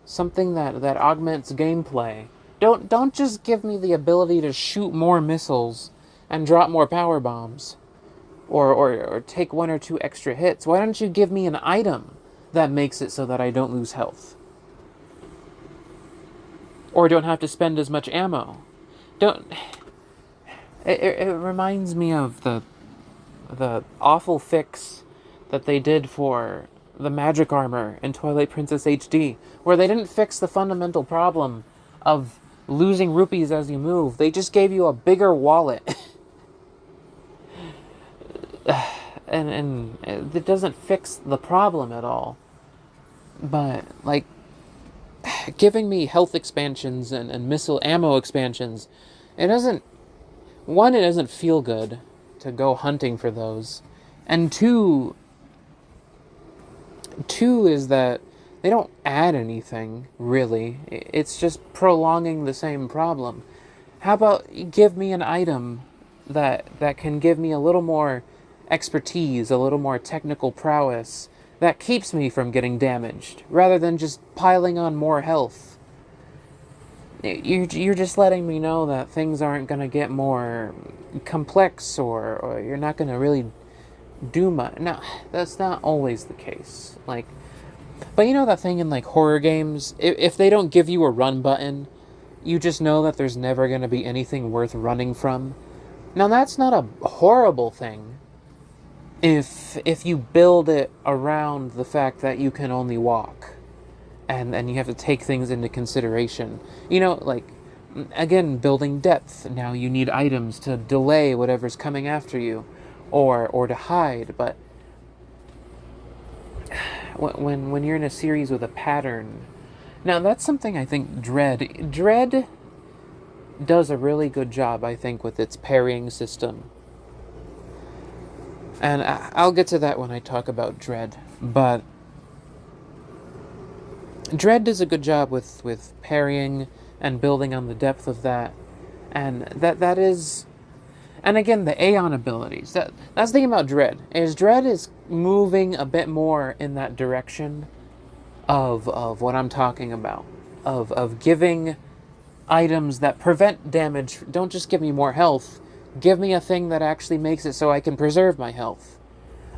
something that augments gameplay. Don't just give me the ability to shoot more missiles and drop more power bombs, or take one or two extra hits. Why don't you give me an item that makes it so that I don't lose health? Or don't have to spend as much ammo. It reminds me of the awful fix that they did for the magic armor in Twilight Princess HD, where they didn't fix the fundamental problem of losing rupees as you move. They just gave you a bigger wallet. and it doesn't fix the problem at all. But giving me health expansions and missile ammo expansions, it doesn't feel good to go hunting for those. And two is that they don't add anything, really. It's just prolonging the same problem. How about give me an item that can give me a little more expertise, a little more technical prowess, that keeps me from getting damaged, rather than just piling on more health. You're just letting me know that things aren't going to get more complex, or you're not going to really do much. No, that's not always the case. But that thing in horror games, if they don't give you a run button, you just know that there's never going to be anything worth running from. Now that's not a horrible thing if you build it around the fact that you can only walk, and you have to take things into consideration. Again, building depth. Now you need items to delay whatever's coming after you, or to hide. But when you're in a series with a pattern, now that's something I think Dread does a really good job, I think, with its parrying system. And I'll get to that when I talk about Dread. But Dread does a good job with parrying and building on the depth of that. And that is, and again, the Aeon abilities. That's the thing about Dread is moving a bit more in that direction of what I'm talking about. Of giving items that prevent damage. Don't just give me more health. Give me a thing that actually makes it so I can preserve my health.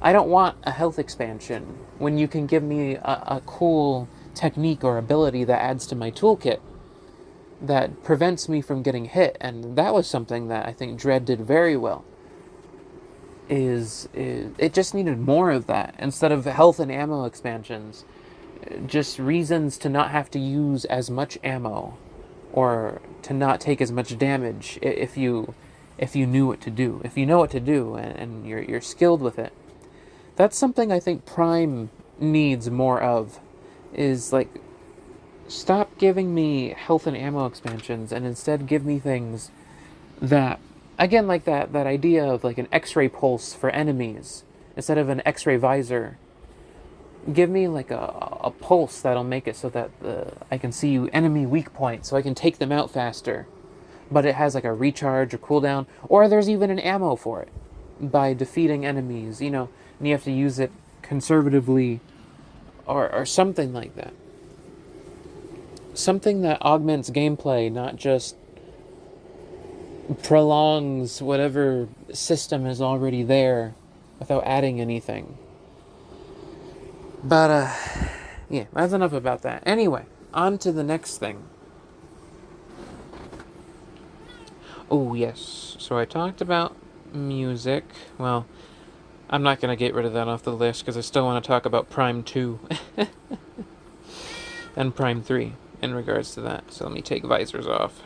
I don't want a health expansion when you can give me a cool technique or ability that adds to my toolkit that prevents me from getting hit. And that was something that I think Dread did very well. Is it just needed more of that instead of health and ammo expansions, just reasons to not have to use as much ammo or to not take as much damage if you knew what to do. If you know what to do and you're skilled with it. That's something I think Prime needs more of, is like, stop giving me health and ammo expansions and instead give me things that, again, like that idea of like an X-ray pulse for enemies instead of an X-ray visor. Give me like a pulse that'll make it so that I can see enemy weak points so I can take them out faster. But it has like a recharge or cooldown, or there's even an ammo for it by defeating enemies, and you have to use it conservatively or something like that. Something that augments gameplay, not just prolongs whatever system is already there without adding anything. But, yeah, that's enough about that. Anyway, on to the next thing. Oh, yes. So I talked about music. Well, I'm not going to get rid of that off the list because I still want to talk about Prime 2 and Prime 3 in regards to that. So let me take visors off.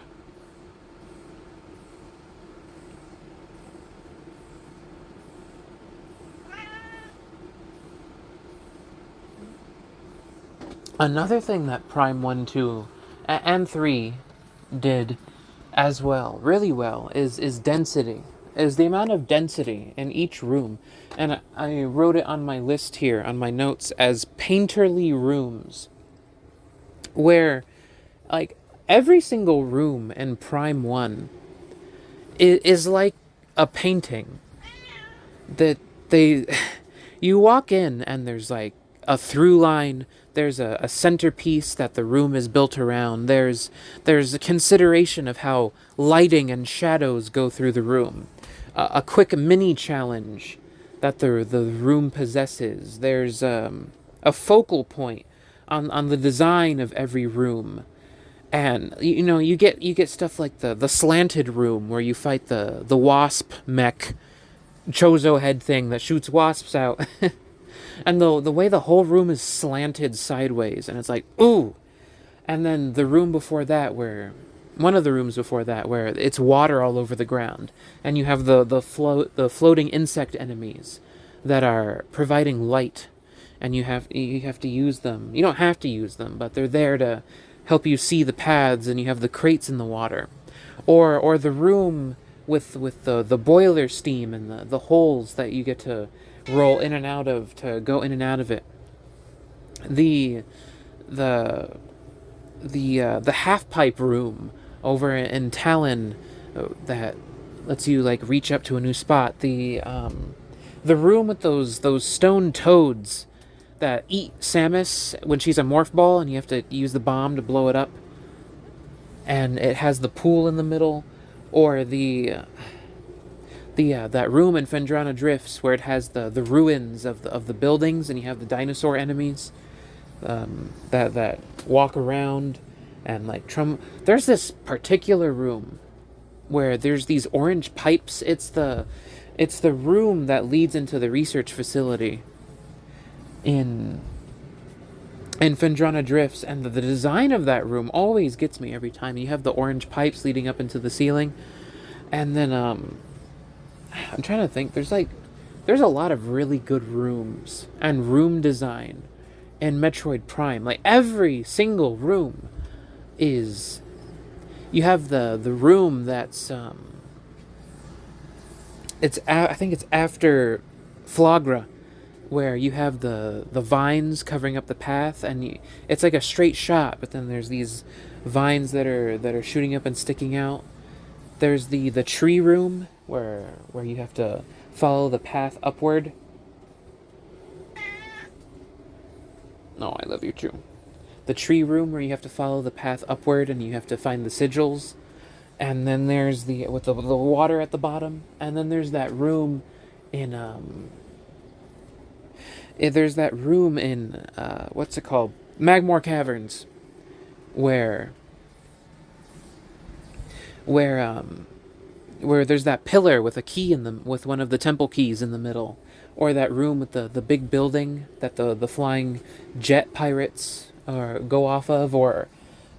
Another thing that Prime 1, 2, and 3 did as well, really well, is density. Is the amount of density in each room. And I wrote it on my list here, on my notes, as painterly rooms. Where, like, every single room in Prime 1 is like a painting. That they... You walk in and there's like a through line, there's a centerpiece that the room is built around, there's a consideration of how lighting and shadows go through the room, a quick mini challenge that the room possesses, there's a focal point on the design of every room. And you get stuff like the slanted room where you fight the wasp mech Chozo head thing that shoots wasps out. And the way the whole room is slanted sideways, and it's like, ooh. And then the room before that, one of the rooms before that, where it's water all over the ground, and you have the floating insect enemies that are providing light, and you have to use them. You don't have to use them, but they're there to help you see the paths, and you have the crates in the water, or the room with the boiler steam and the holes that you get to roll in and out of to go in and out of it. The half pipe room over in Talon that lets you like reach up to a new spot. The room with those stone toads that eat Samus when she's a morph ball, and you have to use the bomb to blow it up. And it has the pool in the middle, or that room in Phendrana Drifts where it has the ruins of the buildings, and you have the dinosaur enemies that walk around and like there's this particular room where there's these orange pipes. It's the room that leads into the research facility in Phendrana Drifts, and the design of that room always gets me every time. You have the orange pipes leading up into the ceiling, and then I'm trying to think. There's a lot of really good rooms and room design in Metroid Prime. Like every single room is you have the room that's I think it's after Flagra, where you have the vines covering up the path, and it's like a straight shot, but then there's these vines that are shooting up and sticking out. There's the tree room where you have to follow the path upward. No, I love you too. The tree room where you have to follow the path upward and you have to find the sigils. And then there's the water at the bottom, and then there's that room in there's that room in what's it called, Magmore Caverns, where where um where there's that pillar with a key in them, with one of the temple keys in the middle, or that room with the big building that the flying jet pirates go off of, or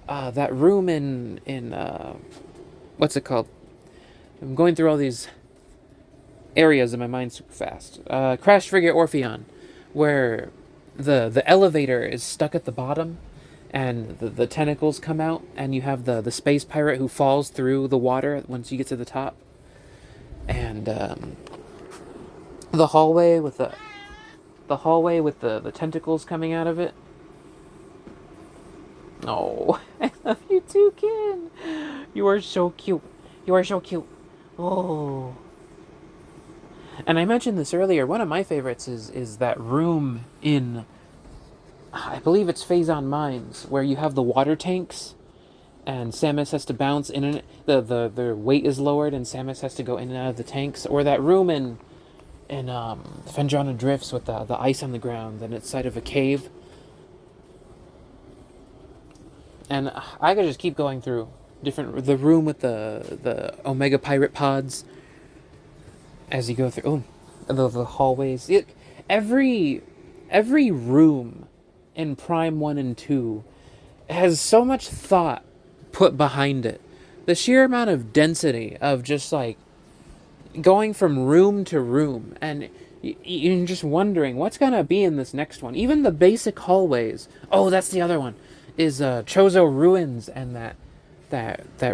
that room in what's it called? I'm going through all these areas in my mind super fast. Crash Frigate Orpheon, where the elevator is stuck at the bottom, and the tentacles come out, and you have the space pirate who falls through the water once you get to the top, and the hallway with the tentacles coming out of it. Oh, I love you too, Ken. You are so cute. You are so cute. Oh. And I mentioned this earlier. One of my favorites is that room in, I believe it's Phazon Mines, where you have the water tanks, and Samus has to bounce in and the weight is lowered, and Samus has to go in and out of the tanks. Or that room in Fendrana Drifts with the ice on the ground, and it's side of a cave. And I could just keep going through the room with the Omega Pirate pods as you go through. Oh, the hallways. Every room in Prime 1 and 2 has so much thought put behind it. The sheer amount of density of just like going from room to room, and you're just wondering what's gonna be in this next one. Even the basic hallways. Oh, that's the other one. Is Chozo Ruins, and that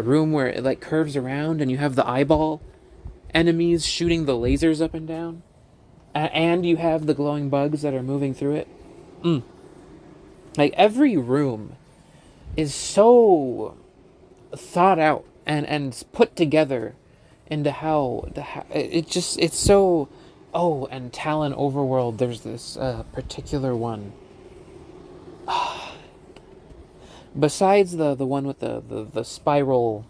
room where it like curves around and you have the eyeball enemies shooting the lasers up and down, and you have the glowing bugs that are moving through it. Like every room is so thought out and put together into how it's so. Oh, and Talon Overworld, there's this particular one. Besides the one with the spiral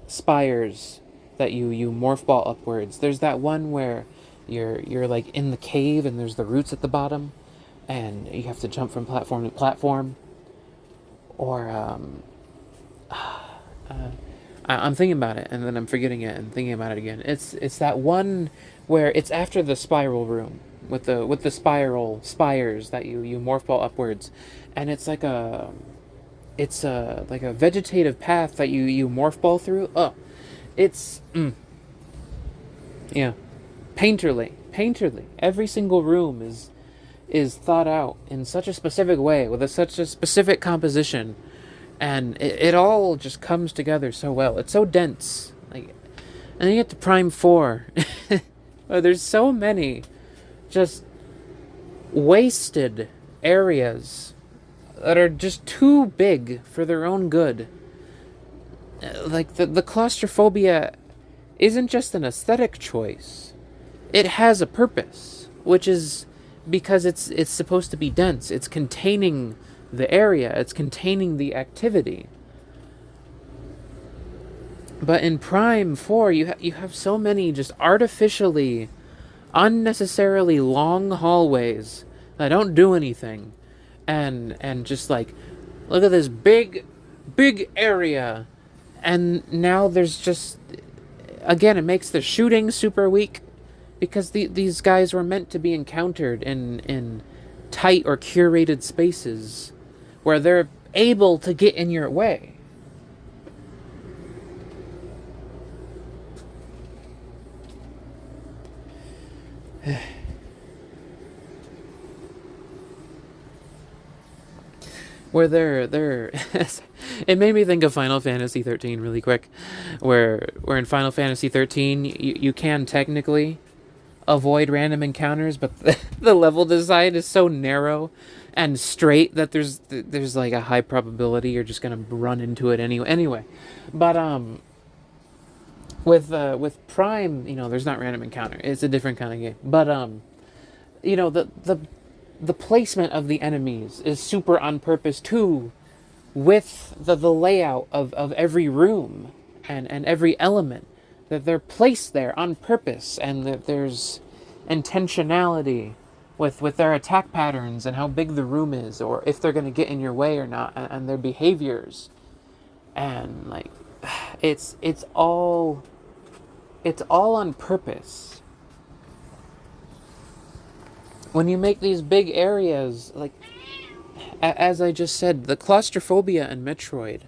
spires that you morph ball upwards, there's that one where you're like in the cave and there's the roots at the bottom, and you have to jump from platform to platform. Or I'm thinking about it and then I'm forgetting it and thinking about it again. It's that one where it's after the spiral room with the spiral spires that you morph ball upwards, and it's like a vegetative path that you morph ball through. Oh, it's yeah, painterly. Every single room is thought out in such a specific way with such a specific composition, and it all just comes together so well. It's so dense. Like, and then you get to Prime 4. There's so many just wasted areas that are just too big for their own good. Like the claustrophobia isn't just an aesthetic choice. It has a purpose, which is because it's supposed to be dense. It's containing the area. It's containing the activity. But in Prime 4, you have so many just artificially, unnecessarily long hallways that don't do anything, and just like, look at this big area, and now there's just, again, it makes the shooting super weak, because these guys were meant to be encountered in tight or curated spaces where they're able to get in your way. where they're it made me think of Final Fantasy 13 really quick, where in Final Fantasy 13 you can technically avoid random encounters, but the level design is so narrow and straight that there's like a high probability you're just gonna run into it anyway. But with Prime, there's not random encounter. It's a different kind of game. But the placement of the enemies is super on purpose too, with the layout of every room and every element, that they're placed there on purpose, and that there's intentionality with their attack patterns and how big the room is, or if they're going to get in your way or not, and their behaviors. And like it's all on purpose. When you make these big areas, like as I just said, the claustrophobia in Metroid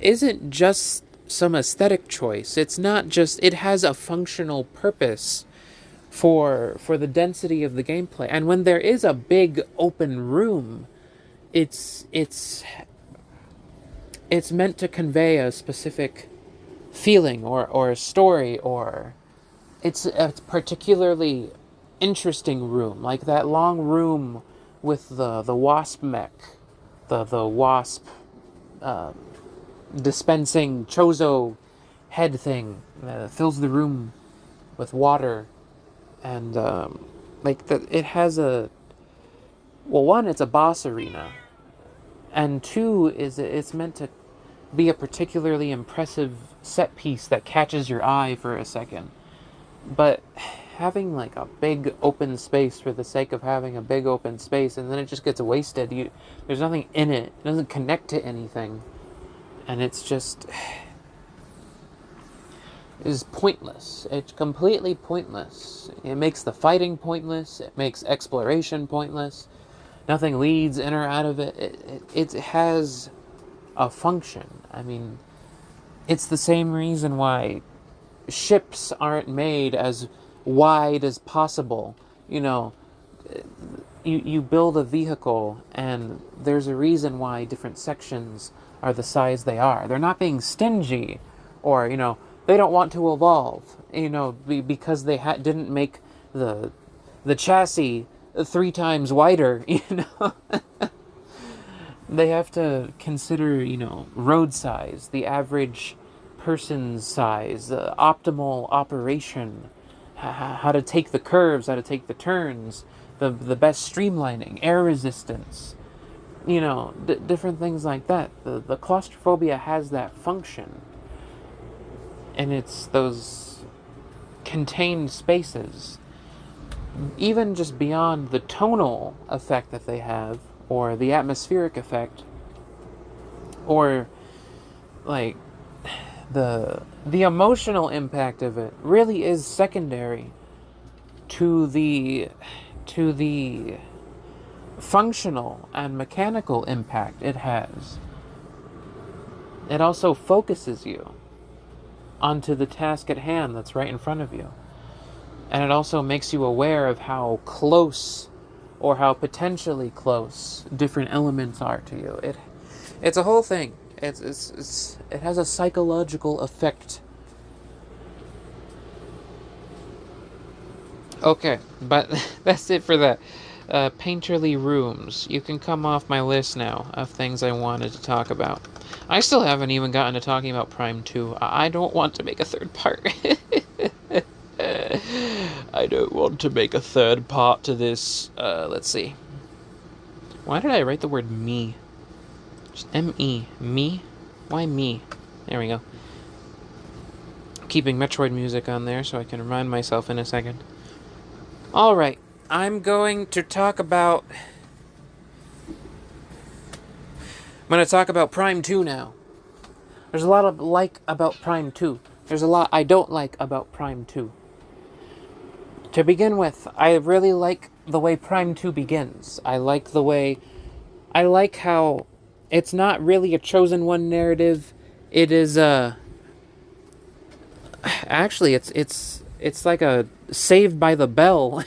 isn't just some aesthetic choice. It's not just, it has a functional purpose for the density of the gameplay. And when there is a big open room, it's meant to convey a specific feeling or a story, or it's a particularly interesting room, like that long room with the wasp mech, the wasp dispensing Chozo head thing fills the room with water, and it has one, it's a boss arena, and two is it's meant to be a particularly impressive set piece that catches your eye for a second. But having like a big open space for the sake of having a big open space, and then it just gets wasted. There's nothing in it. It doesn't connect to anything. And it's just is pointless. It's completely pointless. It makes the fighting pointless. It makes exploration pointless. Nothing leads in or out of it. It has a function. I mean, it's the same reason why ships aren't made as wide as possible. You build a vehicle, and there's a reason why different sections are the size they are. They're not being stingy, or they don't want to evolve, because they didn't make the chassis 3 times wider. They have to consider road size, the average person's size, optimal operation, how to take the curves, how to take the turns, the best streamlining, air resistance, different things like that. The claustrophobia has that function, and it's those contained spaces, even just beyond the tonal effect that they have, or the atmospheric effect, or like the emotional impact of it really is secondary to the functional and mechanical impact it has. It also focuses you onto the task at hand that's right in front of you. And it also makes you aware of how close, or how potentially close, different elements are to you. It's a whole thing. It has a psychological effect. Okay, but that's it for that. Painterly rooms. You can come off my list now of things I wanted to talk about. I still haven't even gotten to talking about Prime 2. I don't want to make a third part. I don't want to make a third part to this. Let's see. Why did I write the word me? Just M-E. Me? Why me? There we go. Keeping Metroid music on there so I can remind myself in a second. Alright, I'm going to talk about Prime 2 now. There's a lot of about Prime 2. There's a lot I don't like about Prime 2. To begin with, I really like the way Prime 2 begins. I like how it's not really a chosen one narrative. It is actually it's like a Saved by the Bell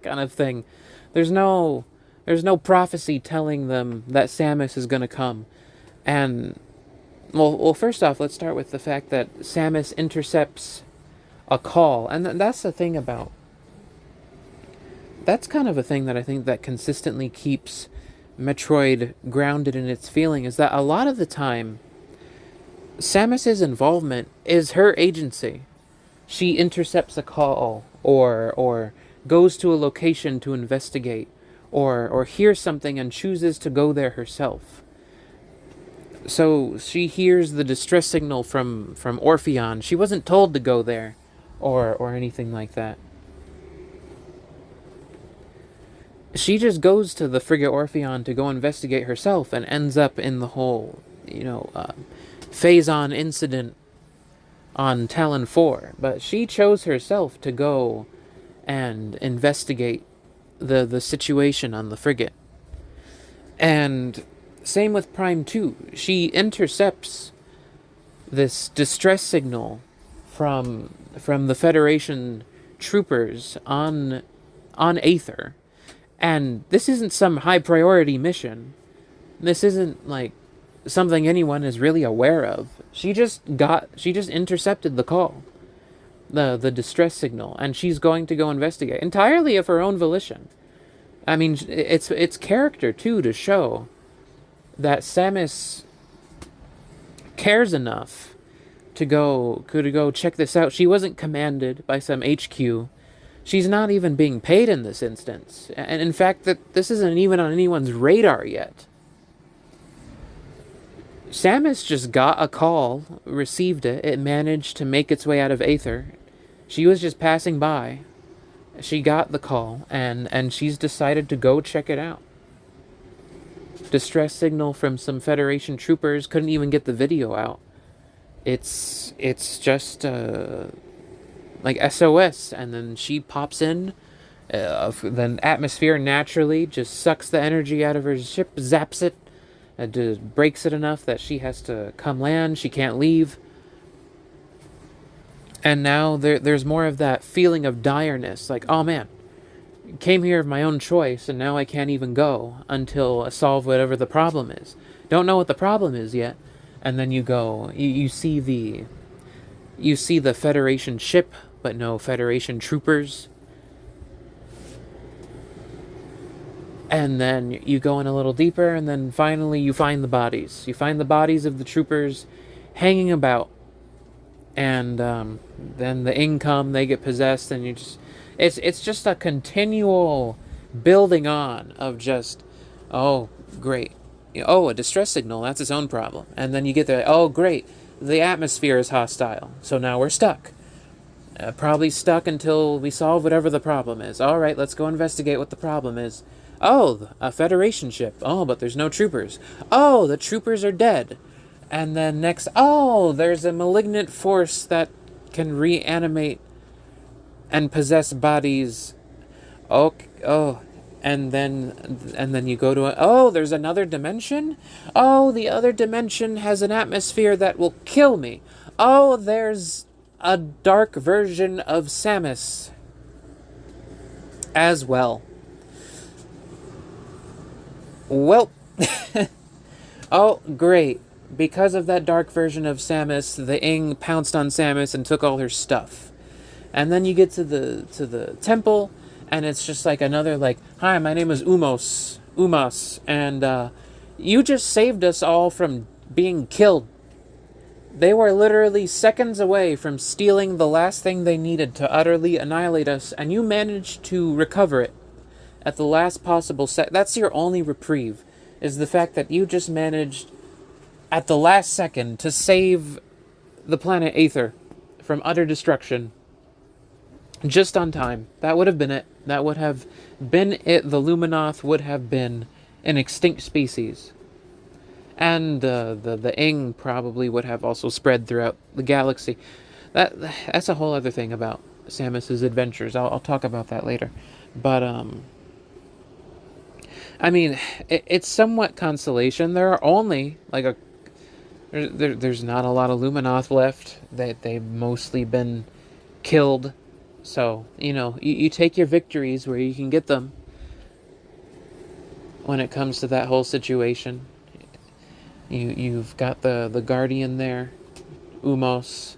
kind of thing. There's no There's no prophecy telling them that Samus is going to come. And well, first off, let's start with the fact that Samus intercepts a call, and that's the thing about. That's kind of a thing that I think that consistently keeps Metroid grounded in its feeling, is that a lot of the time, Samus's involvement is her agency. She intercepts a call, or goes to a location to investigate, or hears something and chooses to go there herself. So she hears the distress signal from Orpheon. She wasn't told to go there, or anything like that. She just goes to the frigate Orpheon to go investigate herself, and ends up in the whole, Phazon incident on Talon 4. But she chose herself to go and investigate the situation on the frigate. And same with Prime 2. She intercepts this distress signal from the Federation troopers on Aether. And this isn't some high priority mission. This isn't like something anyone is really aware of. She just intercepted the call, the distress signal, and she's going to go investigate entirely of her own volition. I mean, it's character too, to show that Samus cares enough to go check this out. She wasn't commanded by some HQ. She's not even being paid in this instance. And in fact, that this isn't even on anyone's radar yet. Samus just got a call, received it, it managed to make its way out of Aether. She was just passing by. She got the call, and she's decided to go check it out. Distress signal from some Federation troopers, couldn't even get the video out. It's just like SOS, and then she pops in. Then atmosphere naturally just sucks the energy out of her ship, zaps it, just breaks it enough that she has to come land. She can't leave. And now there's more of that feeling of direness, like, oh man, came here of my own choice, and now I can't even go until I solve whatever the problem is. Don't know what the problem is yet. And then you go, you see the Federation ship, but no Federation troopers. And then you go in a little deeper, and then finally you find the bodies. You find the bodies of the troopers hanging about. And then the income, they get possessed, and it's just a continual building on of just, oh, great. Oh, a distress signal, that's its own problem. And then you get there, oh, great, the atmosphere is hostile, so now we're stuck. Probably stuck until we solve whatever the problem is. All right, let's go investigate what the problem is. Oh, a Federation ship. Oh, but there's no troopers. Oh, the troopers are dead. And then next, oh, there's a malignant force that can reanimate and possess bodies. Oh, and then you go to oh, there's another dimension. Oh, the other dimension has an atmosphere that will kill me. Oh, there's a dark version of Samus as well. Well, oh, great. Because of that dark version of Samus, the Ing pounced on Samus and took all her stuff. And then you get to the temple, and it's just like another, like, hi, my name is Umas, and you just saved us all from being killed. They were literally seconds away from stealing the last thing they needed to utterly annihilate us, and you managed to recover it at the last possible That's your only reprieve, is the fact that you just managed at the last second to save the planet Aether from utter destruction. Just on time. That would have been it. That would have been it. The Luminoth would have been an extinct species. And the Ing probably would have also spread throughout the galaxy. That's a whole other thing about Samus's adventures. I'll talk about that later. But, I mean, it's somewhat consolation. There are only, like, there's not a lot of Luminoth left. They've mostly been killed. So, you take your victories where you can get them. when it comes to that whole situation. You've got the guardian there, Umos,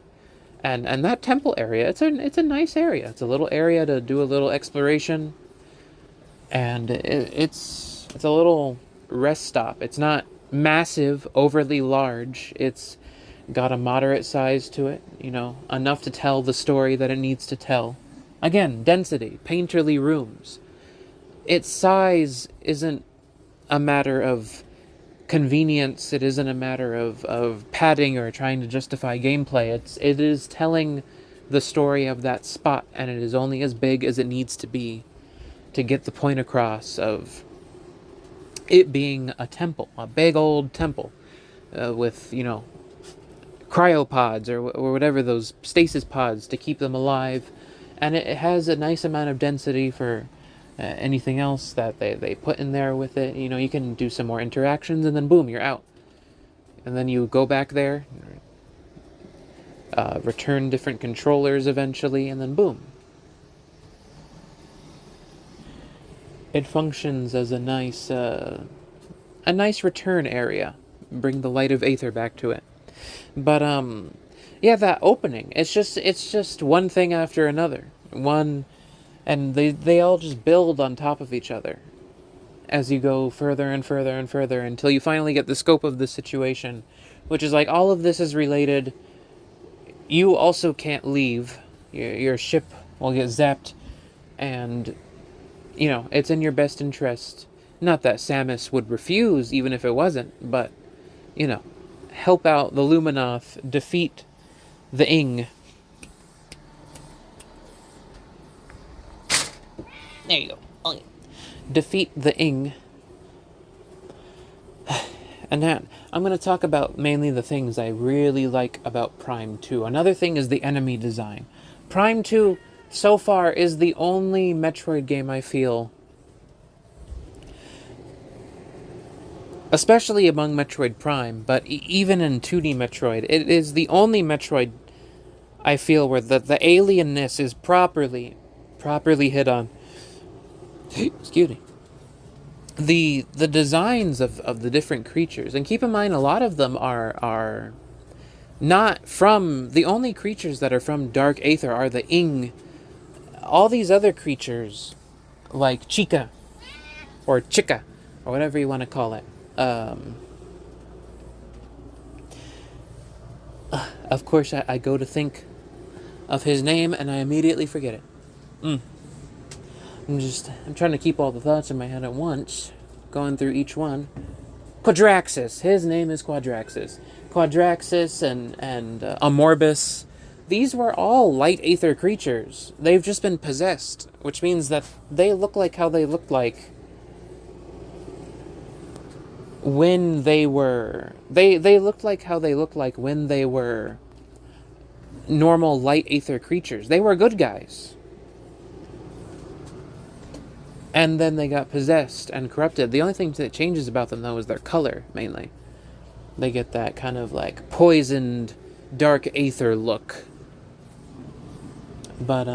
and that temple area. It's a nice area. It's a little area to do a little exploration, and it's a little rest stop. It's not massive, overly large. It's got a moderate size to it, enough to tell the story that it needs to tell. Again, density, painterly rooms. Its size isn't a matter of convenience. It isn't a matter of padding or trying to justify gameplay. It is telling the story of that spot, and it is only as big as it needs to be to get the point across of it being a temple, a big old temple, with, cryopods or whatever, those stasis pods to keep them alive. And it has a nice amount of density for anything else that they put in there with it. You can do some more interactions, and then boom, you're out. And then you go back there, return different controllers eventually, and then boom. It functions as a nice return area. Bring the light of Aether back to it. But yeah, that opening, it's just one thing after another. And they all just build on top of each other as you go further and further and further until you finally get the scope of the situation, which is like all of this is related. You also can't leave. Your ship will get zapped, and it's in your best interest. Not that Samus would refuse, even if it wasn't, but help out the Luminoth, defeat the Ing. There you go. Oh, yeah. Defeat the Ing. And then I'm going to talk about mainly the things I really like about Prime 2. Another thing is the enemy design. Prime 2, so far, is the only Metroid game I feel, especially among Metroid Prime, but even in 2D Metroid, it is the only Metroid I feel where the alienness is properly hit on. Excuse me. The designs of the different creatures, and keep in mind a lot of them are not from, the only creatures that are from Dark Aether are the Ing. All these other creatures, like Chica, or Chica, or whatever you want to call it, of course I go to think of his name and I immediately forget it. I'm trying to keep all the thoughts in my head at once, going through each one. Quadraxis. His name is Quadraxis. Quadraxis and Amorbus. These were all light aether creatures. They've just been possessed, which means that they look like how they looked like when they were... They looked like how they looked like when they were normal light aether creatures. They were good guys. And then they got possessed and corrupted. The only thing that changes about them, though, is their color, mainly. They get that kind of, like, poisoned, dark aether look. But,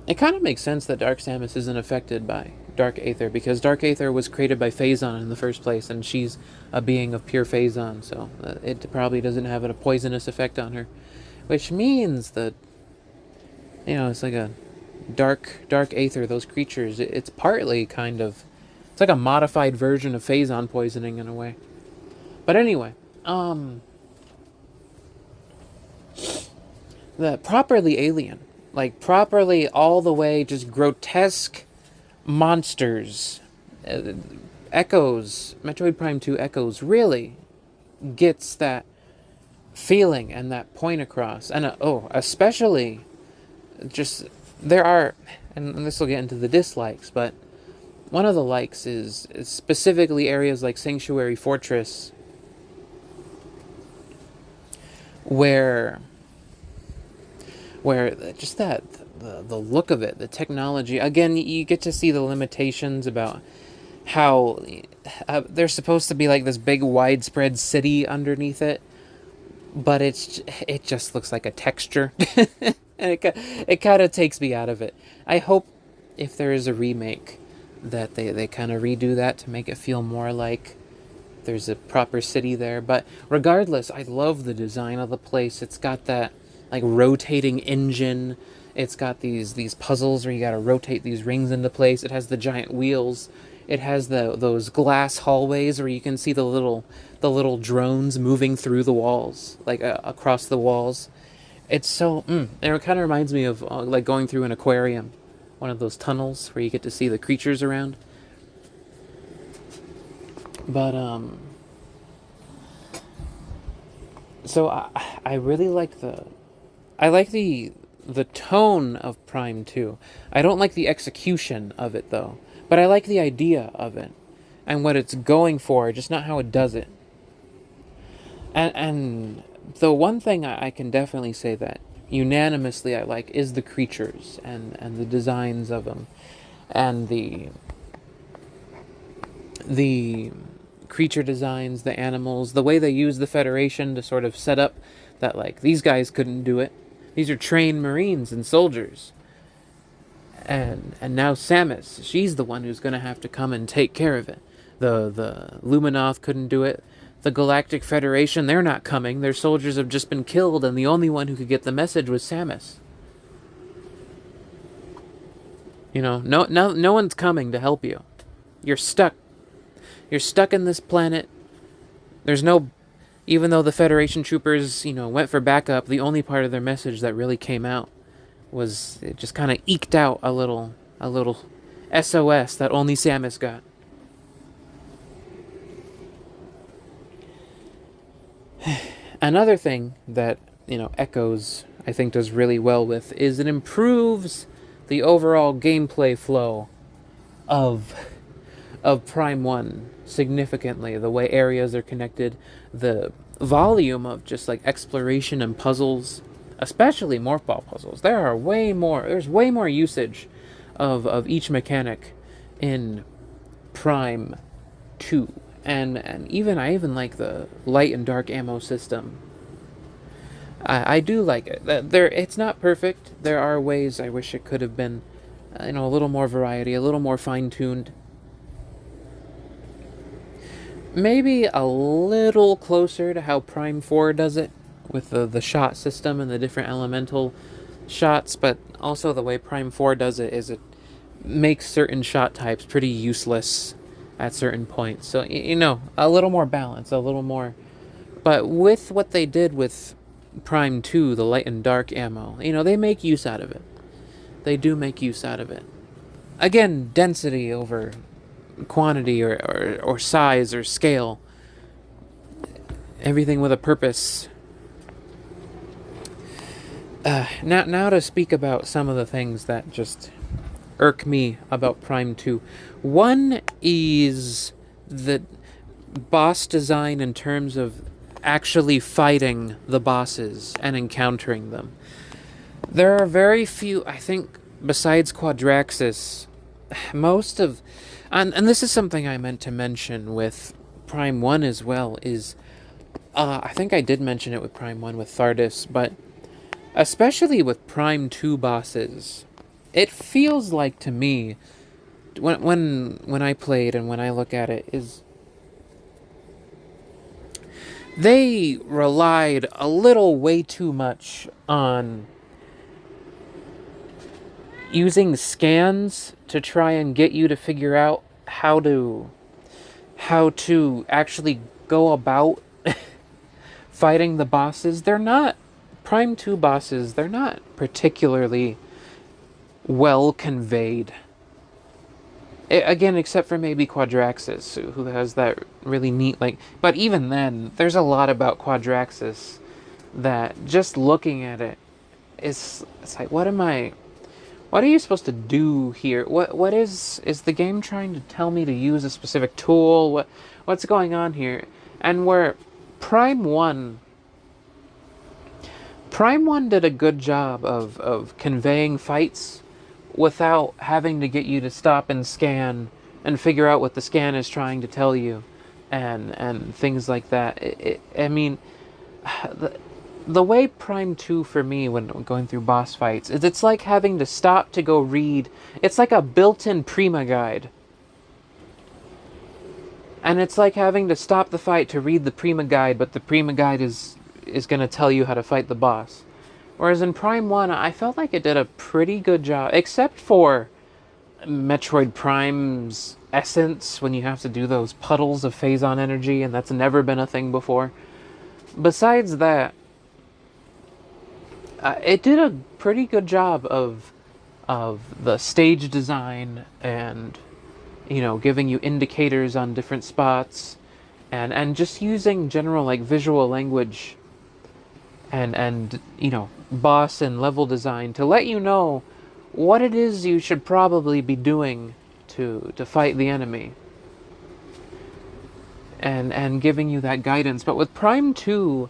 it kind of makes sense that Dark Samus isn't affected by Dark Aether, because Dark Aether was created by Phazon in the first place, and she's a being of pure Phazon, so it probably doesn't have a poisonous effect on her. Which means that, it's like a dark aether, those creatures, it's partly kind of, it's like a modified version of Phazon poisoning in a way. But anyway, the properly alien, like properly all the way just grotesque monsters, Echoes, Metroid Prime 2 Echoes really gets that feeling and that point across. And especially just, there are, and this will get into the dislikes, but one of the likes is specifically areas like Sanctuary Fortress, where just that, the look of it, the technology, again, you get to see the limitations about how there's supposed to be like this big widespread city underneath it, but it just looks like a texture. And it kind of takes me out of it. I hope if there is a remake, that they kind of redo that to make it feel more like there's a proper city there. But regardless, I love the design of the place. It's got that like rotating engine. It's got these puzzles where you got to rotate these rings into place. It has the giant wheels. It has those glass hallways where you can see the little drones moving through the walls, like across the walls. It's so. It kind of reminds me of like going through an aquarium, one of those tunnels where you get to see the creatures around. But so I really like the tone of Prime 2. I don't like the execution of it though, but I like the idea of it and what it's going for, just not how it does it. And the one thing I can definitely say that unanimously I like is the creatures and the designs of them, and the creature designs, the animals, the way they use the Federation to sort of set up that, like, these guys couldn't do it. These are trained Marines and soldiers. And now Samus, she's the one who's going to have to come and take care of it. The Luminoth couldn't do it. The Galactic Federation, they're not coming. Their soldiers have just been killed, and the only one who could get the message was Samus. No one's coming to help you. You're stuck. You're stuck in this planet. There's no... Even though the Federation troopers, went for backup, the only part of their message that really came out was... It just kind of eked out a little SOS that only Samus got. Another thing that, Echoes, I think, does really well with is it improves the overall gameplay flow of Prime 1 significantly. The way areas are connected, the volume of just like exploration and puzzles, especially morph ball puzzles. There's way more usage of each mechanic in Prime 2. And I even like the light and dark ammo system. I do like it. It's not perfect. There are ways I wish it could have been, a little more variety, a little more fine-tuned. Maybe a little closer to how Prime 4 does it, with the shot system and the different elemental shots, but also the way Prime 4 does it is it makes certain shot types pretty useless at certain points. So, a little more balance, a little more. But with what they did with Prime 2, the light and dark ammo, they make use out of it. They do make use out of it. Again, density over quantity or size or scale. Everything with a purpose. Now to speak about some of the things that just irk me about Prime 2. One is the boss design in terms of actually fighting the bosses and encountering them. There are very few, I think, besides Quadraxis, most of... And this is something I meant to mention with Prime 1 as well, is... I think I did mention it with Prime 1 with Thardis, but especially with Prime 2 bosses, it feels like to me, when I played and when I look at it, is they relied a little way too much on using scans to try and get you to figure out how to actually go about fighting the bosses. They're not Prime 2 bosses, they're not particularly well conveyed. Again, except for maybe Quadraxis, who has that really neat, but even then, there's a lot about Quadraxis that just looking at it, it's like, what are you supposed to do here? What is the game trying to tell me to use a specific tool? What's going on here? And where Prime 1 did a good job of conveying fights without having to get you to stop and scan and figure out what the scan is trying to tell you and things like that. the way Prime 2 for me when going through boss fights is it's like having to stop to go read. It's like a built-in Prima guide. And it's like having to stop the fight to read the Prima guide, but the Prima guide is going to tell you how to fight the boss. Whereas in Prime 1, I felt like it did a pretty good job, except for Metroid Prime's essence, when you have to do those puddles of Phazon energy, and that's never been a thing before. Besides that, it did a pretty good job of the stage design and, you know, giving you indicators on different spots, and just using general like visual language and you know, boss and level design to let you know what it is you should probably be doing to fight the enemy, and giving you that guidance. But with Prime 2,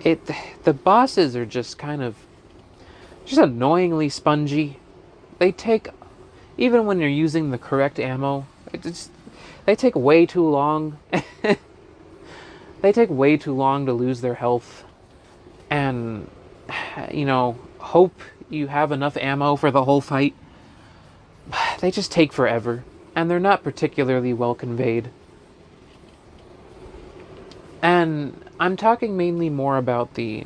it the bosses are just kind of just annoyingly spongy. They take, even when you're using the correct ammo, they take way too long. They take way too long to lose their health, and, you know, hope you have enough ammo for the whole fight. They just take forever, and they're not particularly well conveyed. And I'm talking mainly more about the...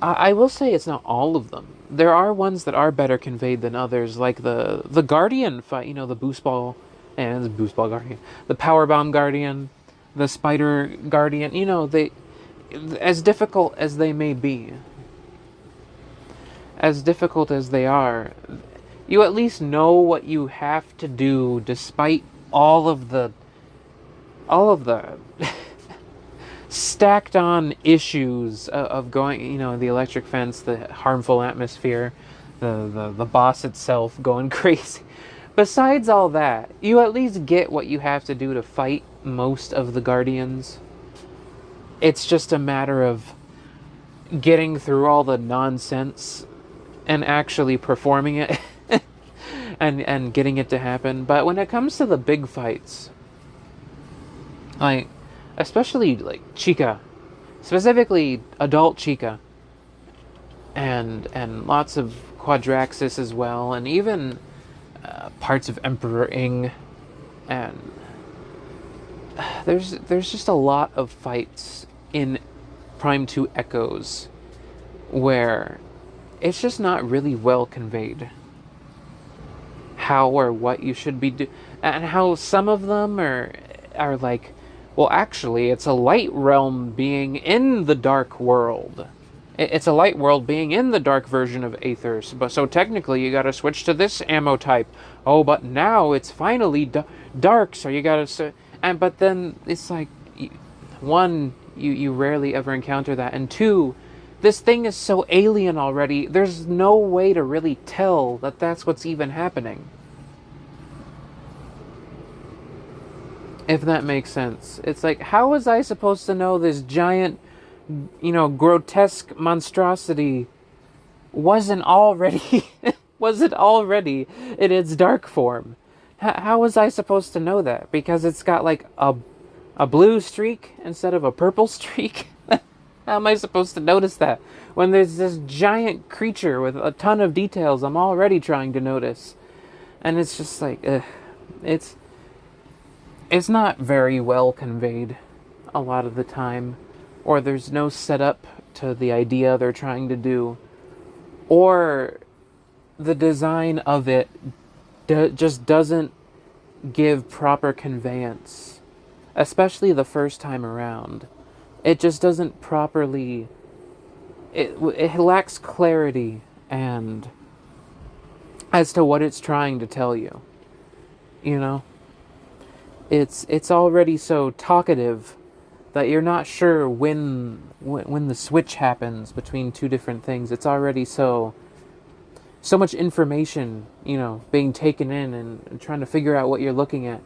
I will say it's not all of them. There are ones that are better conveyed than others, like the Guardian fight, you know, the Boost Ball, and the Boost Ball Guardian, the Power Bomb Guardian, the Spider Guardian, you know, they, as difficult as they may be, as difficult as they are, you at least know what you have to do despite all of the stacked on issues of going, you know, the electric fence, the harmful atmosphere, the boss itself going crazy. Besides all that, you at least get what you have to do to fight most of the Guardians. It's just a matter of getting through all the nonsense and actually performing it and getting it to happen. But when it comes to the big fights, like, especially like Chica, specifically adult Chica, and lots of Quadraxis as well, and even parts of Emperor Ing, and there's just a lot of fights in Prime 2 Echoes where it's just not really well conveyed how or what you should be doing, and how some of them are like, well, actually, it's a light realm being in the dark world. It's a light world being in the dark version of Aethers, but so technically you gotta switch to this ammo type. Oh, but now it's finally dark, so you gotta... And but then it's like, one, you rarely ever encounter that, and two, this thing is so alien already, there's no way to really tell that that's what's even happening. If that makes sense. It's like, how was I supposed to know this giant, you know, grotesque monstrosity wasn't already in its dark form? How was I supposed to know that? Because it's got like a blue streak instead of a purple streak? How am I supposed to notice that when there's this giant creature with a ton of details I'm already trying to notice? And it's just like, it's not very well conveyed a lot of the time, or there's no setup to the idea they're trying to do, or the design of it just doesn't give proper conveyance, especially the first time around. It just doesn't properly... It lacks clarity and as to what it's trying to tell you. You know? It's already so talkative that you're not sure when the switch happens between two different things. It's already so much information, you know, being taken in and trying to figure out what you're looking at,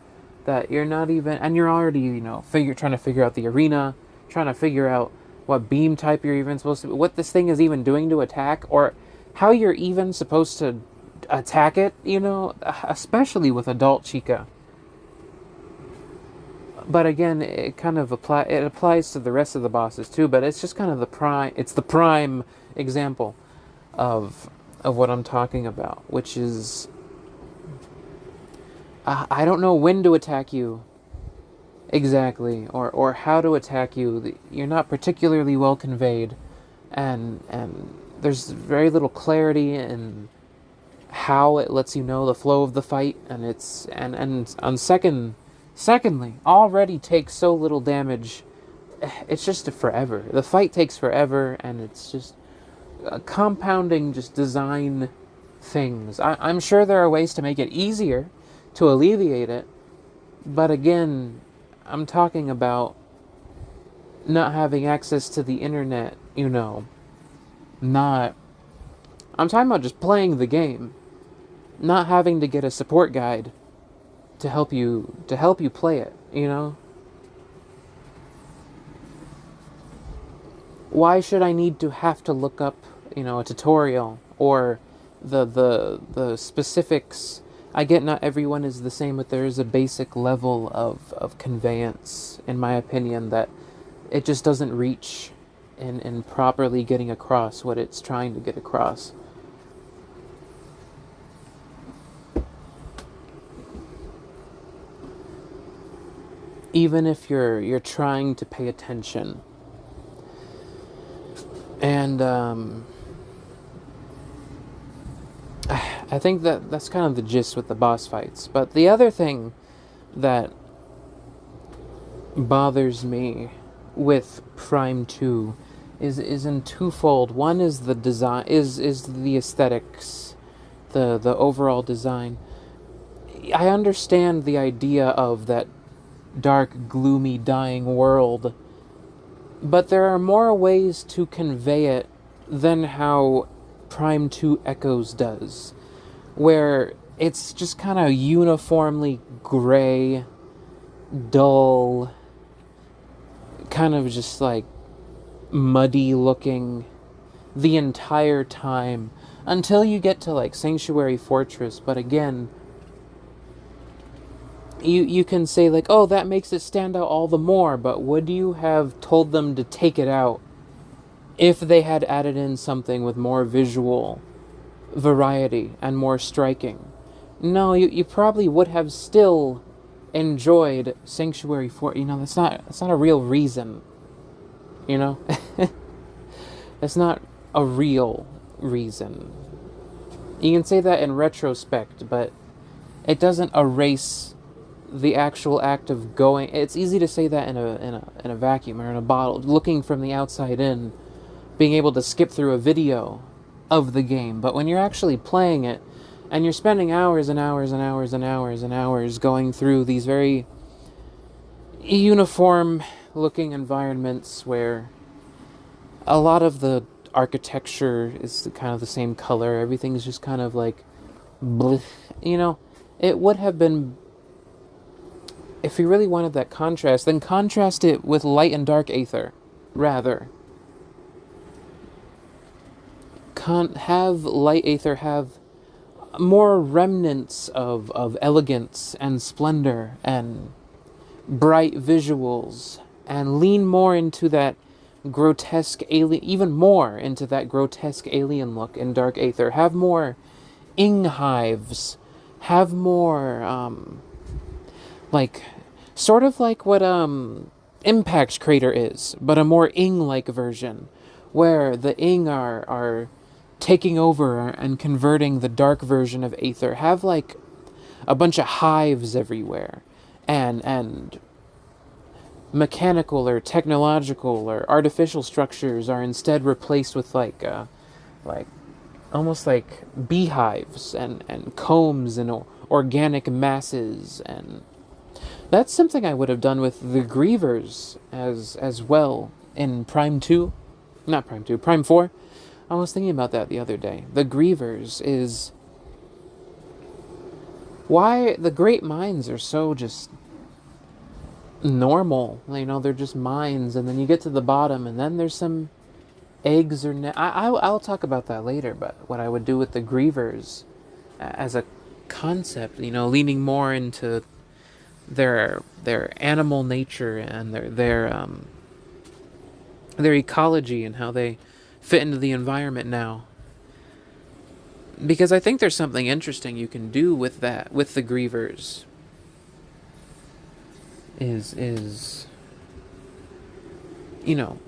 that you're not even... And you're already, you know, trying to figure out the arena, trying to figure out what beam type you're even supposed to... What this thing is even doing to attack, or how you're even supposed to attack it, you know, especially with adult Chica. But again, it applies to the rest of the bosses too. But it's just kind of the prime example of what I'm talking about, which is I don't know when to attack you exactly, or how to attack you. You're not particularly well conveyed, and there's very little clarity in how it lets you know the flow of the fight, and secondly, already takes so little damage. It's just forever. The fight takes forever, and it's just compounding just design things. I'm sure there are ways to make it easier, to alleviate it, but again, I'm talking about not having access to the internet, not. I'm talking about just playing the game, not having to get a support guide to help you play it. Why should I need to have to look up, a tutorial or the specifics? I get not everyone is the same, but there is a basic level of conveyance, in my opinion, that it just doesn't reach in properly getting across what it's trying to get across. Even if you're trying to pay attention. And I think that's kind of the gist with the boss fights. But the other thing that bothers me with Prime 2 is in twofold. One is the design, is the aesthetics, the overall design. I understand the idea of that dark, gloomy, dying world, but there are more ways to convey it than how Prime 2 Echoes does, where it's just kind of uniformly gray, dull, kind of just like muddy looking the entire time until you get to like Sanctuary Fortress. But again, you can say like, oh, that makes it stand out all the more, but would you have told them to take it out if they had added in something with more visual variety and more striking? No, you probably would have still enjoyed Sanctuary That's not a real reason. That's not a real reason. You can say that in retrospect, but it doesn't erase the actual act of going. It's easy to say that in a vacuum or in a bottle, looking from the outside in, being able to skip through a video of the game. But when you're actually playing it, and you're spending hours and hours and hours and hours and hours going through these very uniform looking environments where a lot of the architecture is kind of the same color, everything's just kind of like bleh, it would have been, if you really wanted that contrast, then contrast it with Light and Dark Aether, rather. Have Light Aether have more remnants of elegance and splendor and bright visuals, and lean more into that grotesque alien, even more into that grotesque alien look in Dark Aether. Have more ing hives. Have more, like, sort of like what, Impact Crater is, but a more ing-like version, where the ing are taking over and converting the dark version of Aether. Have, like, a bunch of hives everywhere, and mechanical or technological or artificial structures are instead replaced with like almost like beehives and combs and organic masses. And that's something I would have done with the Grievers as well in Prime 2. Not Prime 2, Prime 4. I was thinking about that the other day. The Grievers is why the Great Minds are so just normal. They're just mines, and then you get to the bottom, and then there's some eggs or I'll talk about that later. But what I would do with the Grievers as a concept, leaning more into their animal nature and their ecology and how they fit into the environment now. Because I think there's something interesting you can do with that, with the grievers. Is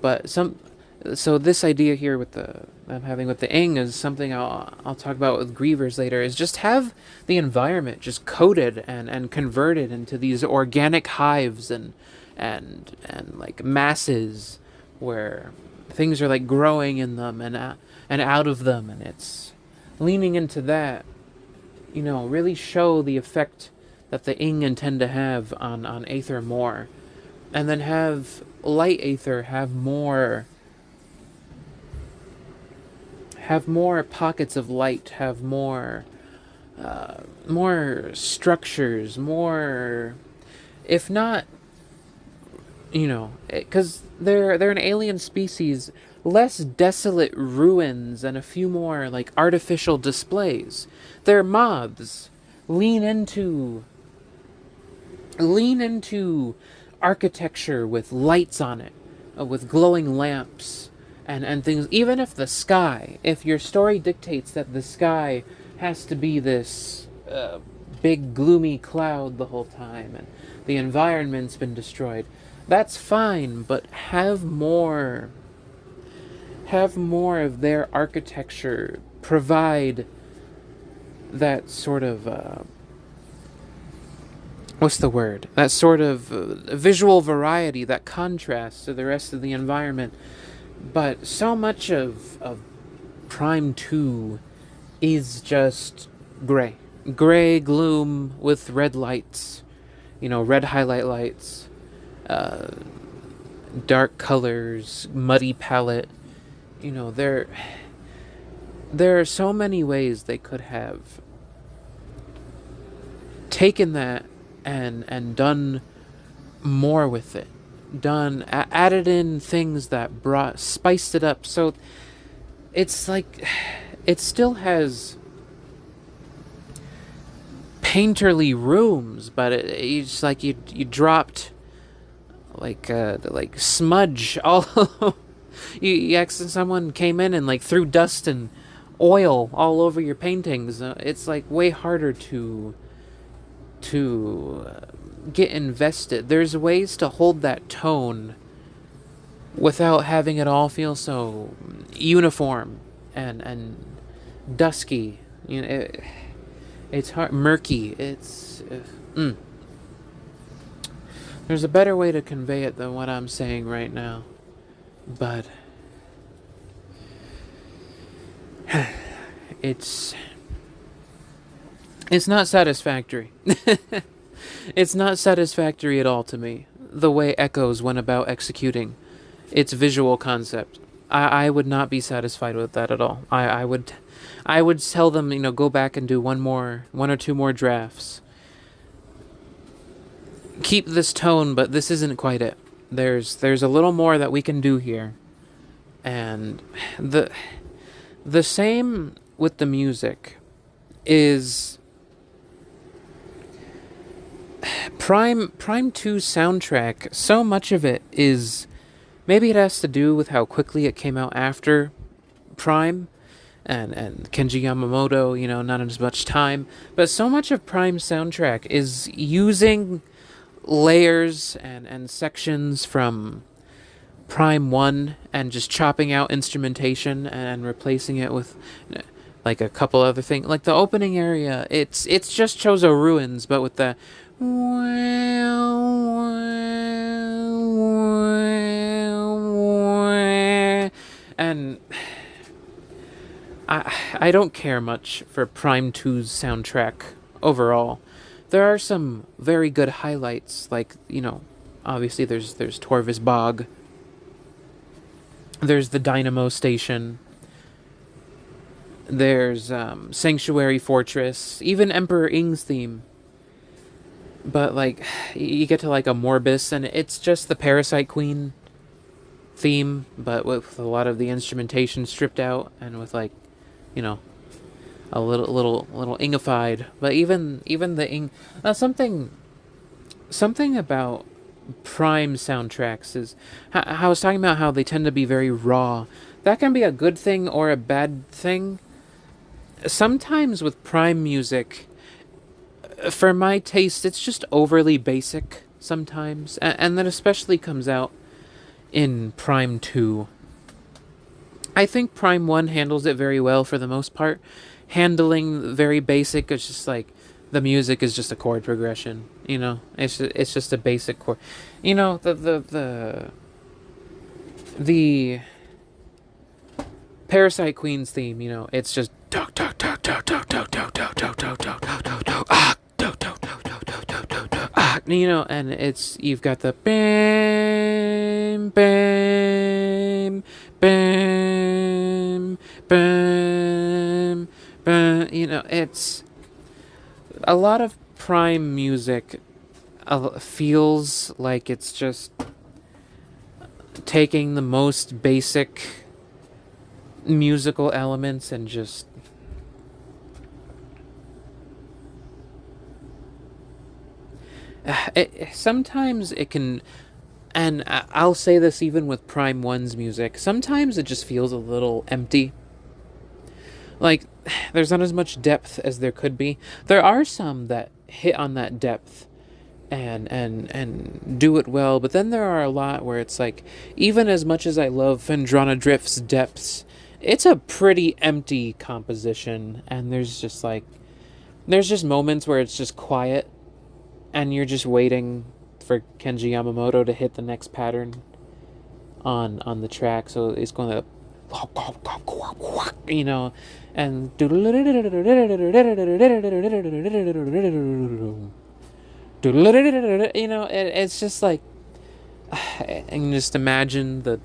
but so this idea here with the I'm having with the ing is something I'll talk about with grievers later, is just have the environment just coated and converted into these organic hives and like masses where things are like growing in them and out of them, and it's leaning into that, really show the effect that the ing intend to have on Aether more, and then have light Aether have more pockets of light, have more structures, more, if not, because they're an alien species, less desolate ruins and a few more like artificial displays. They're moths. Lean into architecture with lights on it, with glowing lamps and things. Even if your story dictates that the sky has to be this big gloomy cloud the whole time and the environment's been destroyed, that's fine, but have more of their architecture provide that sort of what's the word? That sort of visual variety, that contrast to the rest of the environment. But so much of Prime 2 is just gray. Gray gloom with red lights. Red highlight lights. Dark colors, muddy palette. There are so many ways they could have taken that and done more with it, added in things that spiced it up, so it's like it still has painterly rooms, but it's like you dropped like smudge all someone came in and like threw dust and oil all over your paintings. It's like way harder to get invested. There's ways to hold that tone without having it all feel so uniform and dusky. It's hard, murky. There's a better way to convey it than what I'm saying right now, but it's not satisfactory. It's not satisfactory at all to me, the way Echoes went about executing its visual concept. I would not be satisfied with that at all. I would tell them, go back and do one or two more drafts. Keep this tone, but this isn't quite it. There's a little more that we can do here. And the same with the music is Prime 2 soundtrack. So much of it is, maybe it has to do with how quickly it came out after Prime and Kenji Yamamoto, not as much time, but so much of Prime's soundtrack is using layers and sections from Prime 1 and just chopping out instrumentation and replacing it with like a couple other things. Like the opening area, it's just Chozo Ruins, but with the and I don't care much for Prime 2's soundtrack overall. There are some very good highlights, like, obviously there's Torvis Bog. There's the Dynamo Station. There's Sanctuary Fortress. Even Emperor Ing's theme. But, like, you get to, like, a Morbus, and it's just the Parasite Queen theme, but with a lot of the instrumentation stripped out, and with, like, a little ingified. But even the ing... something something about Prime soundtracks is I was talking about how they tend to be very raw. That can be a good thing or a bad thing. Sometimes with Prime music, for my taste, it's just overly basic sometimes, and that especially comes out in Prime 2. I think Prime 1 handles it very well for the most part. Handling very basic, it's just like the music is just a chord progression, It's just a basic chord. The Parasite Queen's theme, it's just and it's you've got the bam bam bam bam bam. It's a lot of Prime music feels like it's just taking the most basic musical elements and just sometimes it can, and I'll say this even with Prime 1's music, sometimes it just feels a little empty. Like, there's not as much depth as there could be. There are some that hit on that depth and do it well, but then there are a lot where it's like, even as much as I love Fendrana Drift's depths, it's a pretty empty composition, and there's just moments where it's just quiet, and you're just waiting for Kenji Yamamoto to hit the next pattern on the track, so it's going to, and it's just like, I can just imagine the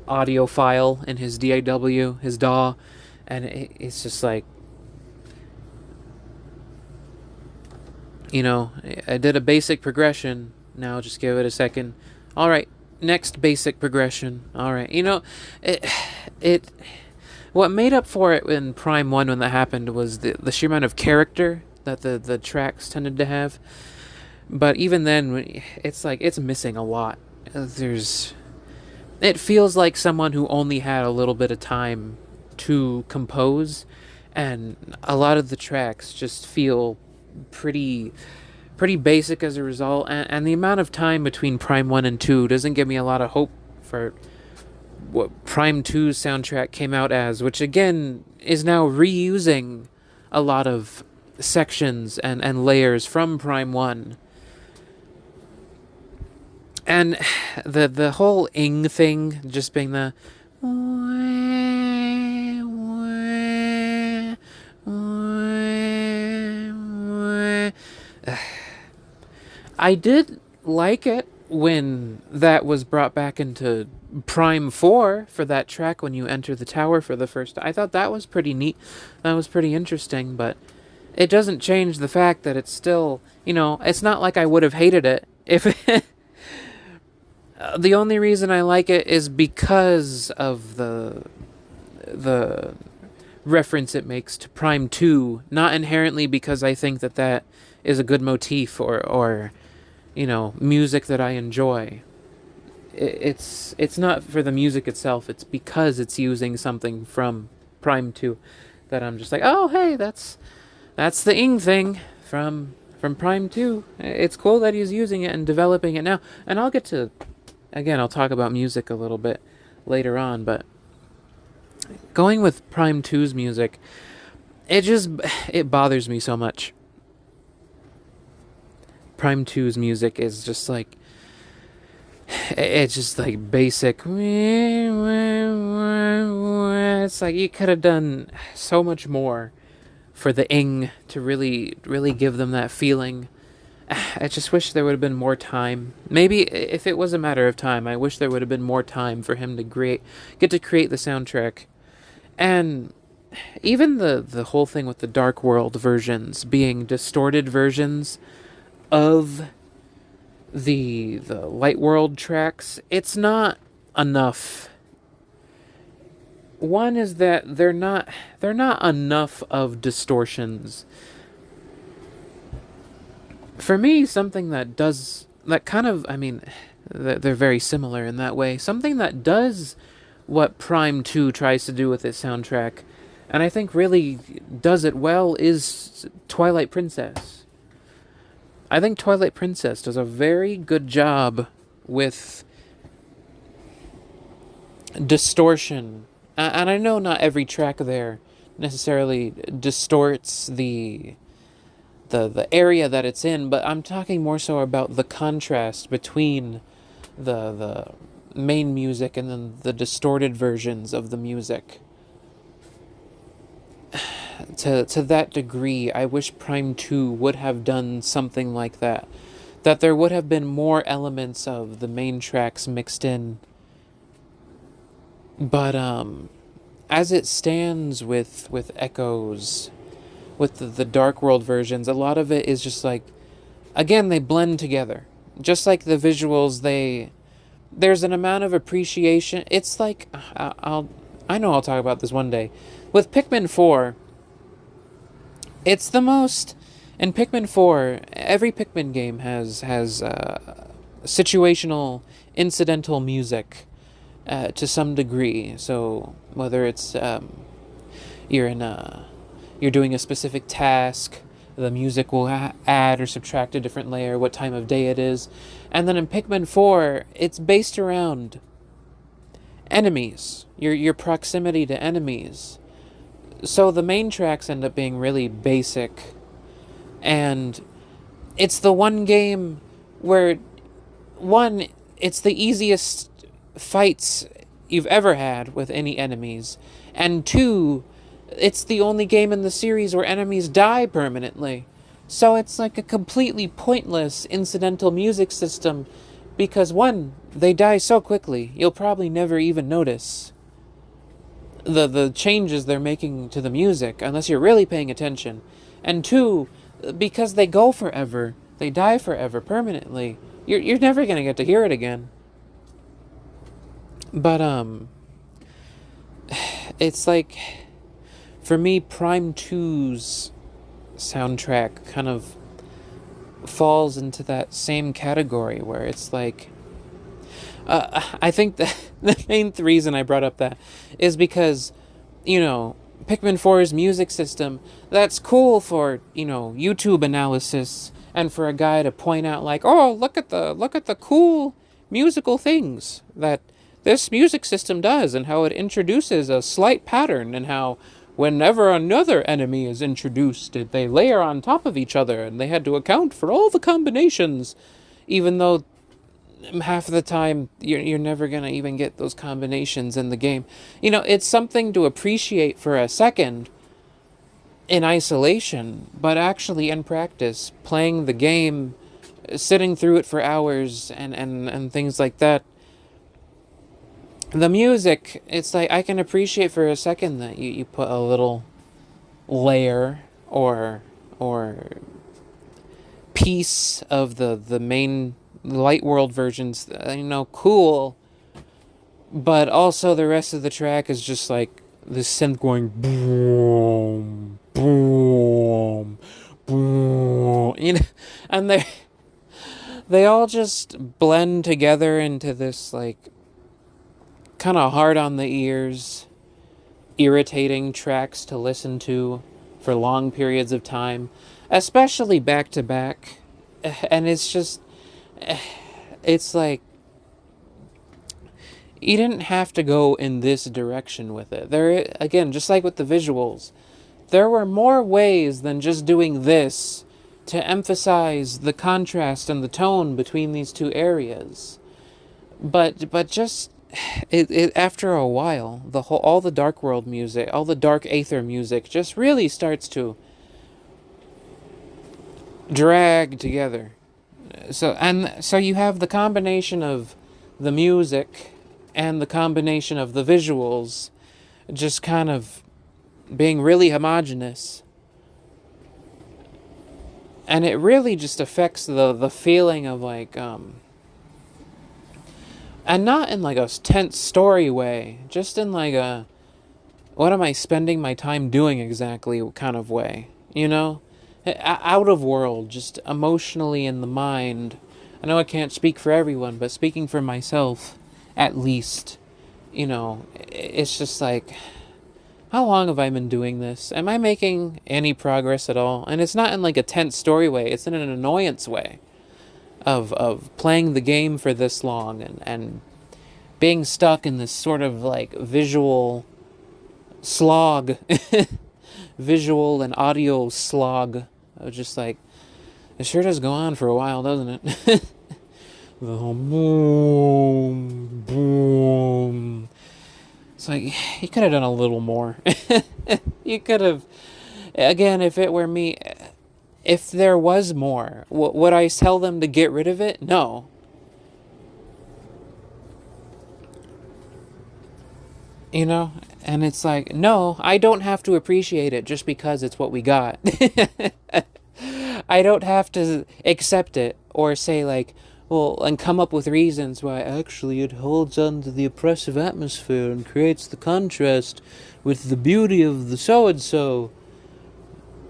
audio file in his DAW, his DAW, and it's just like, I did a basic progression, now just give it a second. All right, next basic progression. All right, it what made up for it in Prime 1 when that happened was the sheer amount of character that the tracks tended to have. But even then, it's like it's missing a lot. It feels like someone who only had a little bit of time to compose, and a lot of the tracks just feel pretty basic as a result, and the amount of time between Prime 1 and 2 doesn't give me a lot of hope for what Prime 2's soundtrack came out as, which again is now reusing a lot of sections and layers from Prime 1. And the whole ing thing just being the I did like it when that was brought back into Prime 4 for that track when you enter the tower for the first time. I thought that was pretty neat. That was pretty interesting, but it doesn't change the fact that it's still, it's not like I would have hated it if it the only reason I like it is because of the reference it makes to Prime 2, not inherently because I think that is a good motif or music that I enjoy. It's not for the music itself, it's because it's using something from Prime 2 that I'm just like, oh hey, that's the ing thing from Prime 2. It's cool that he's using it and developing it now. And I'll talk about music a little bit later on, but going with Prime 2's music, it bothers me so much. Prime 2's music is just like, it's just like basic. It's like you could have done so much more for the ing to really, really give them that feeling. I just wish there would have been more time. Maybe if it was a matter of time, I wish there would have been more time for him to get to create the soundtrack. And even the whole thing with the Dark World versions being distorted versions of the Light World tracks, it's not enough. One is that they're not enough of distortions. For me, something that does that kind of, I mean, they're very similar in that way. Something that does what Prime 2 tries to do with its soundtrack, and I think really does it well, is Twilight Princess. I think Twilight Princess does a very good job with distortion. And I know not every track there necessarily distorts the area that it's in, but I'm talking more so about the contrast between the main music and then the distorted versions of the music. To that degree, I wish Prime 2 would have done something like that. That there would have been more elements of the main tracks mixed in. But as it stands with Echoes, with the Dark World versions, a lot of it is just like, again, they blend together. Just like the visuals, there's an amount of appreciation. It's like, I know I'll talk about this one day. With Pikmin 4, it's the most, in Pikmin 4, every Pikmin game has situational, incidental music to some degree. So whether it's you're in a you're doing a specific task, the music will add or subtract a different layer, what time of day it is. And then in Pikmin 4, it's based around enemies, your proximity to enemies. So the main tracks end up being really basic. And it's the one game where, one, it's the easiest fights you've ever had with any enemies. And two, it's the only game in the series where enemies die permanently. So it's like a completely pointless incidental music system because, one, they die so quickly, you'll probably never even notice the changes they're making to the music unless you're really paying attention. And two, because they go forever, they die forever permanently, you're never going to get to hear it again. But it's like, for me, Prime 2's soundtrack kind of falls into that same category where it's like, I think that the main reason I brought up that is because, Pikmin 4's music system, that's cool for, YouTube analysis and for a guy to point out like, oh, look at the cool musical things that this music system does and how it introduces a slight pattern and how whenever another enemy is introduced, they layer on top of each other and they had to account for all the combinations, even though half of the time you're never going to even get those combinations in the game. It's something to appreciate for a second in isolation, but actually in practice, playing the game, sitting through it for hours and things like that, the music, it's like I can appreciate for a second that you put a little layer or piece of the main light world versions, cool, but also the rest of the track is just like the synth going boom, boom, boom, and they all just blend together into this like kind of hard on the ears, irritating tracks to listen to for long periods of time, especially back to back. And it's like, you didn't have to go in this direction with it. There, again, just like with the visuals, there were more ways than just doing this to emphasize the contrast and the tone between these two areas. But just it after a while, all the Dark World music, all the Dark Aether music just really starts to drag together. So you have the combination of the music and the combination of the visuals just kind of being really homogeneous. And it really just affects the feeling of like and not in like a tense story way, just in like what am I spending my time doing exactly kind of way, out of world, just emotionally in the mind. I know I can't speak for everyone, but speaking for myself, at least, it's just like, how long have I been doing this? Am I making any progress at all? And it's not in like a tense story way, it's in an annoyance way of playing the game for this long and being stuck in this sort of like visual slog, visual and audio slog. I was just like, it sure does go on for a while, doesn't it? The whole boom, boom. It's like, you could have done a little more. You could have, again, if it were me, if there was more, would I tell them to get rid of it? No. And it's like, no, I don't have to appreciate it just because it's what we got. I don't have to accept it or say like, well, and come up with reasons why actually it holds on to the oppressive atmosphere and creates the contrast with the beauty of the so and so.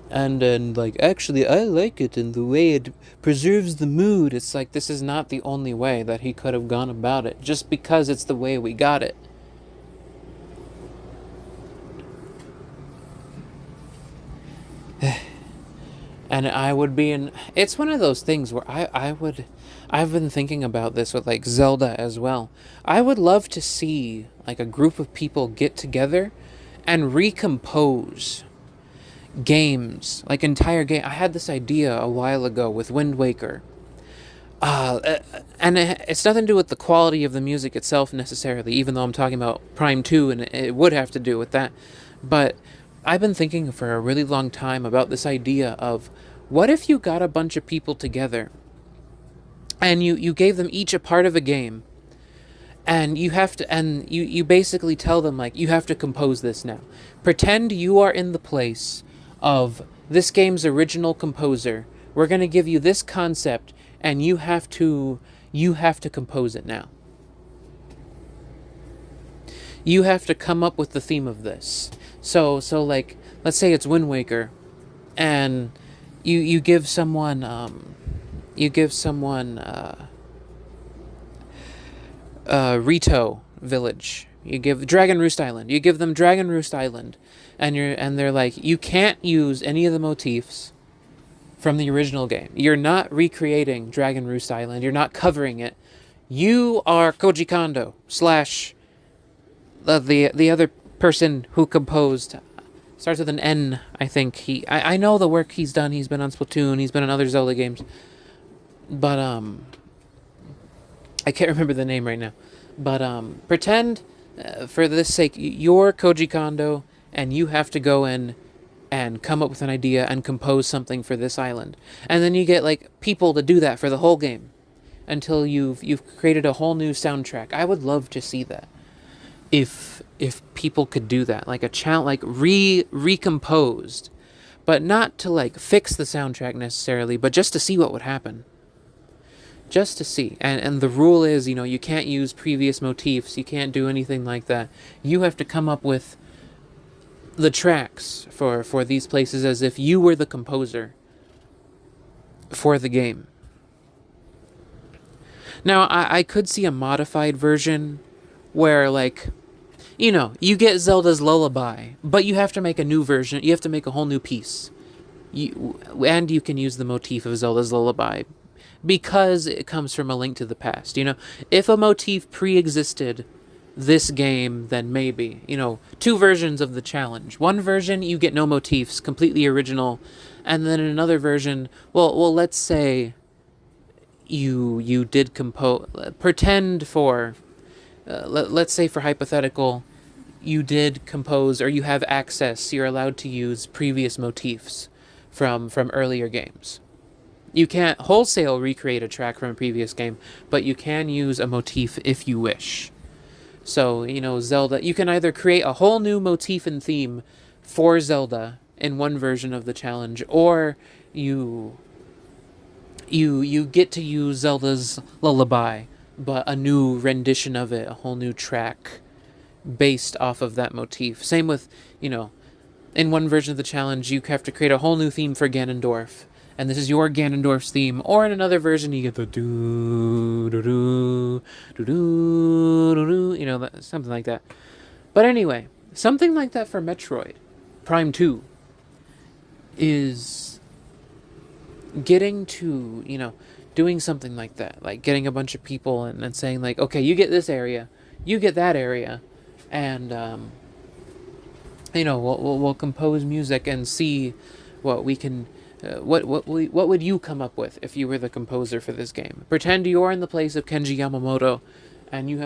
And like, actually I like it and the way it preserves the mood. It's like, this is not the only way that he could have gone about it just because it's the way we got it. And I would be in, it's one of those things where I've been thinking about this with like Zelda as well. I would love to see like a group of people get together and recompose games, like entire game. I had this idea a while ago with Wind Waker. And it's nothing to do with the quality of the music itself necessarily, even though I'm talking about Prime 2 and it would have to do with that. But I've been thinking for a really long time about this idea of, what if you got a bunch of people together and you gave them each a part of a game, and you basically tell them like, you have to compose this now. Pretend you are in the place of this game's original composer. We're going to give you this concept and you have to compose it now. You have to come up with the theme of this. So like, let's say it's Wind Waker, and you give someone Rito Village. You give Dragon Roost Island. You give them Dragon Roost Island, and they're like, you can't use any of the motifs from the original game. You're not recreating Dragon Roost Island. You're not covering it. You are Koji Kondo / the other person who composed, starts with an N, I think. I know the work he's done. He's been on Splatoon. He's been on other Zelda games. But, I can't remember the name right now. But, pretend, for this sake, you're Koji Kondo, and you have to go in and come up with an idea and compose something for this island. And then you get, like, people to do that for the whole game until you've created a whole new soundtrack. I would love to see that. If people could do that, like a challenge, like recomposed, but not to like fix the soundtrack necessarily, but just to see what would happen. Just to see. And the rule is, you can't use previous motifs. You can't do anything like that. You have to come up with the tracks for these places as if you were the composer for the game. Now, I could see a modified version where, like, you get Zelda's Lullaby, but you have to make a new version. You have to make a whole new piece. And you can use the motif of Zelda's Lullaby because it comes from A Link to the Past. If a motif pre-existed this game, then maybe, 2 versions of the challenge. One version, you get no motifs, completely original. And then in another version, well, let's say you did compose, pretend for... let's say for hypothetical, you did compose or you have access, you're allowed to use previous motifs from earlier games. You can't wholesale recreate a track from a previous game, but you can use a motif if you wish. So, Zelda, you can either create a whole new motif and theme for Zelda in one version of the challenge, or you get to use Zelda's Lullaby, but a new rendition of it, a whole new track based off of that motif. Same with, in one version of the challenge, you have to create a whole new theme for Ganondorf, and this is your Ganondorf's theme. Or in another version, you get the doo doo doo doo doo doo, you know, something like that. But anyway, something like that for Metroid Prime 2 is getting to, you know, doing something like that, like getting a bunch of people and saying like, okay, you get this area, you get that area, and you know, we'll compose music and see what we can. What would you come up with if you were the composer for this game? Pretend you're in the place of Kenji Yamamoto, and you have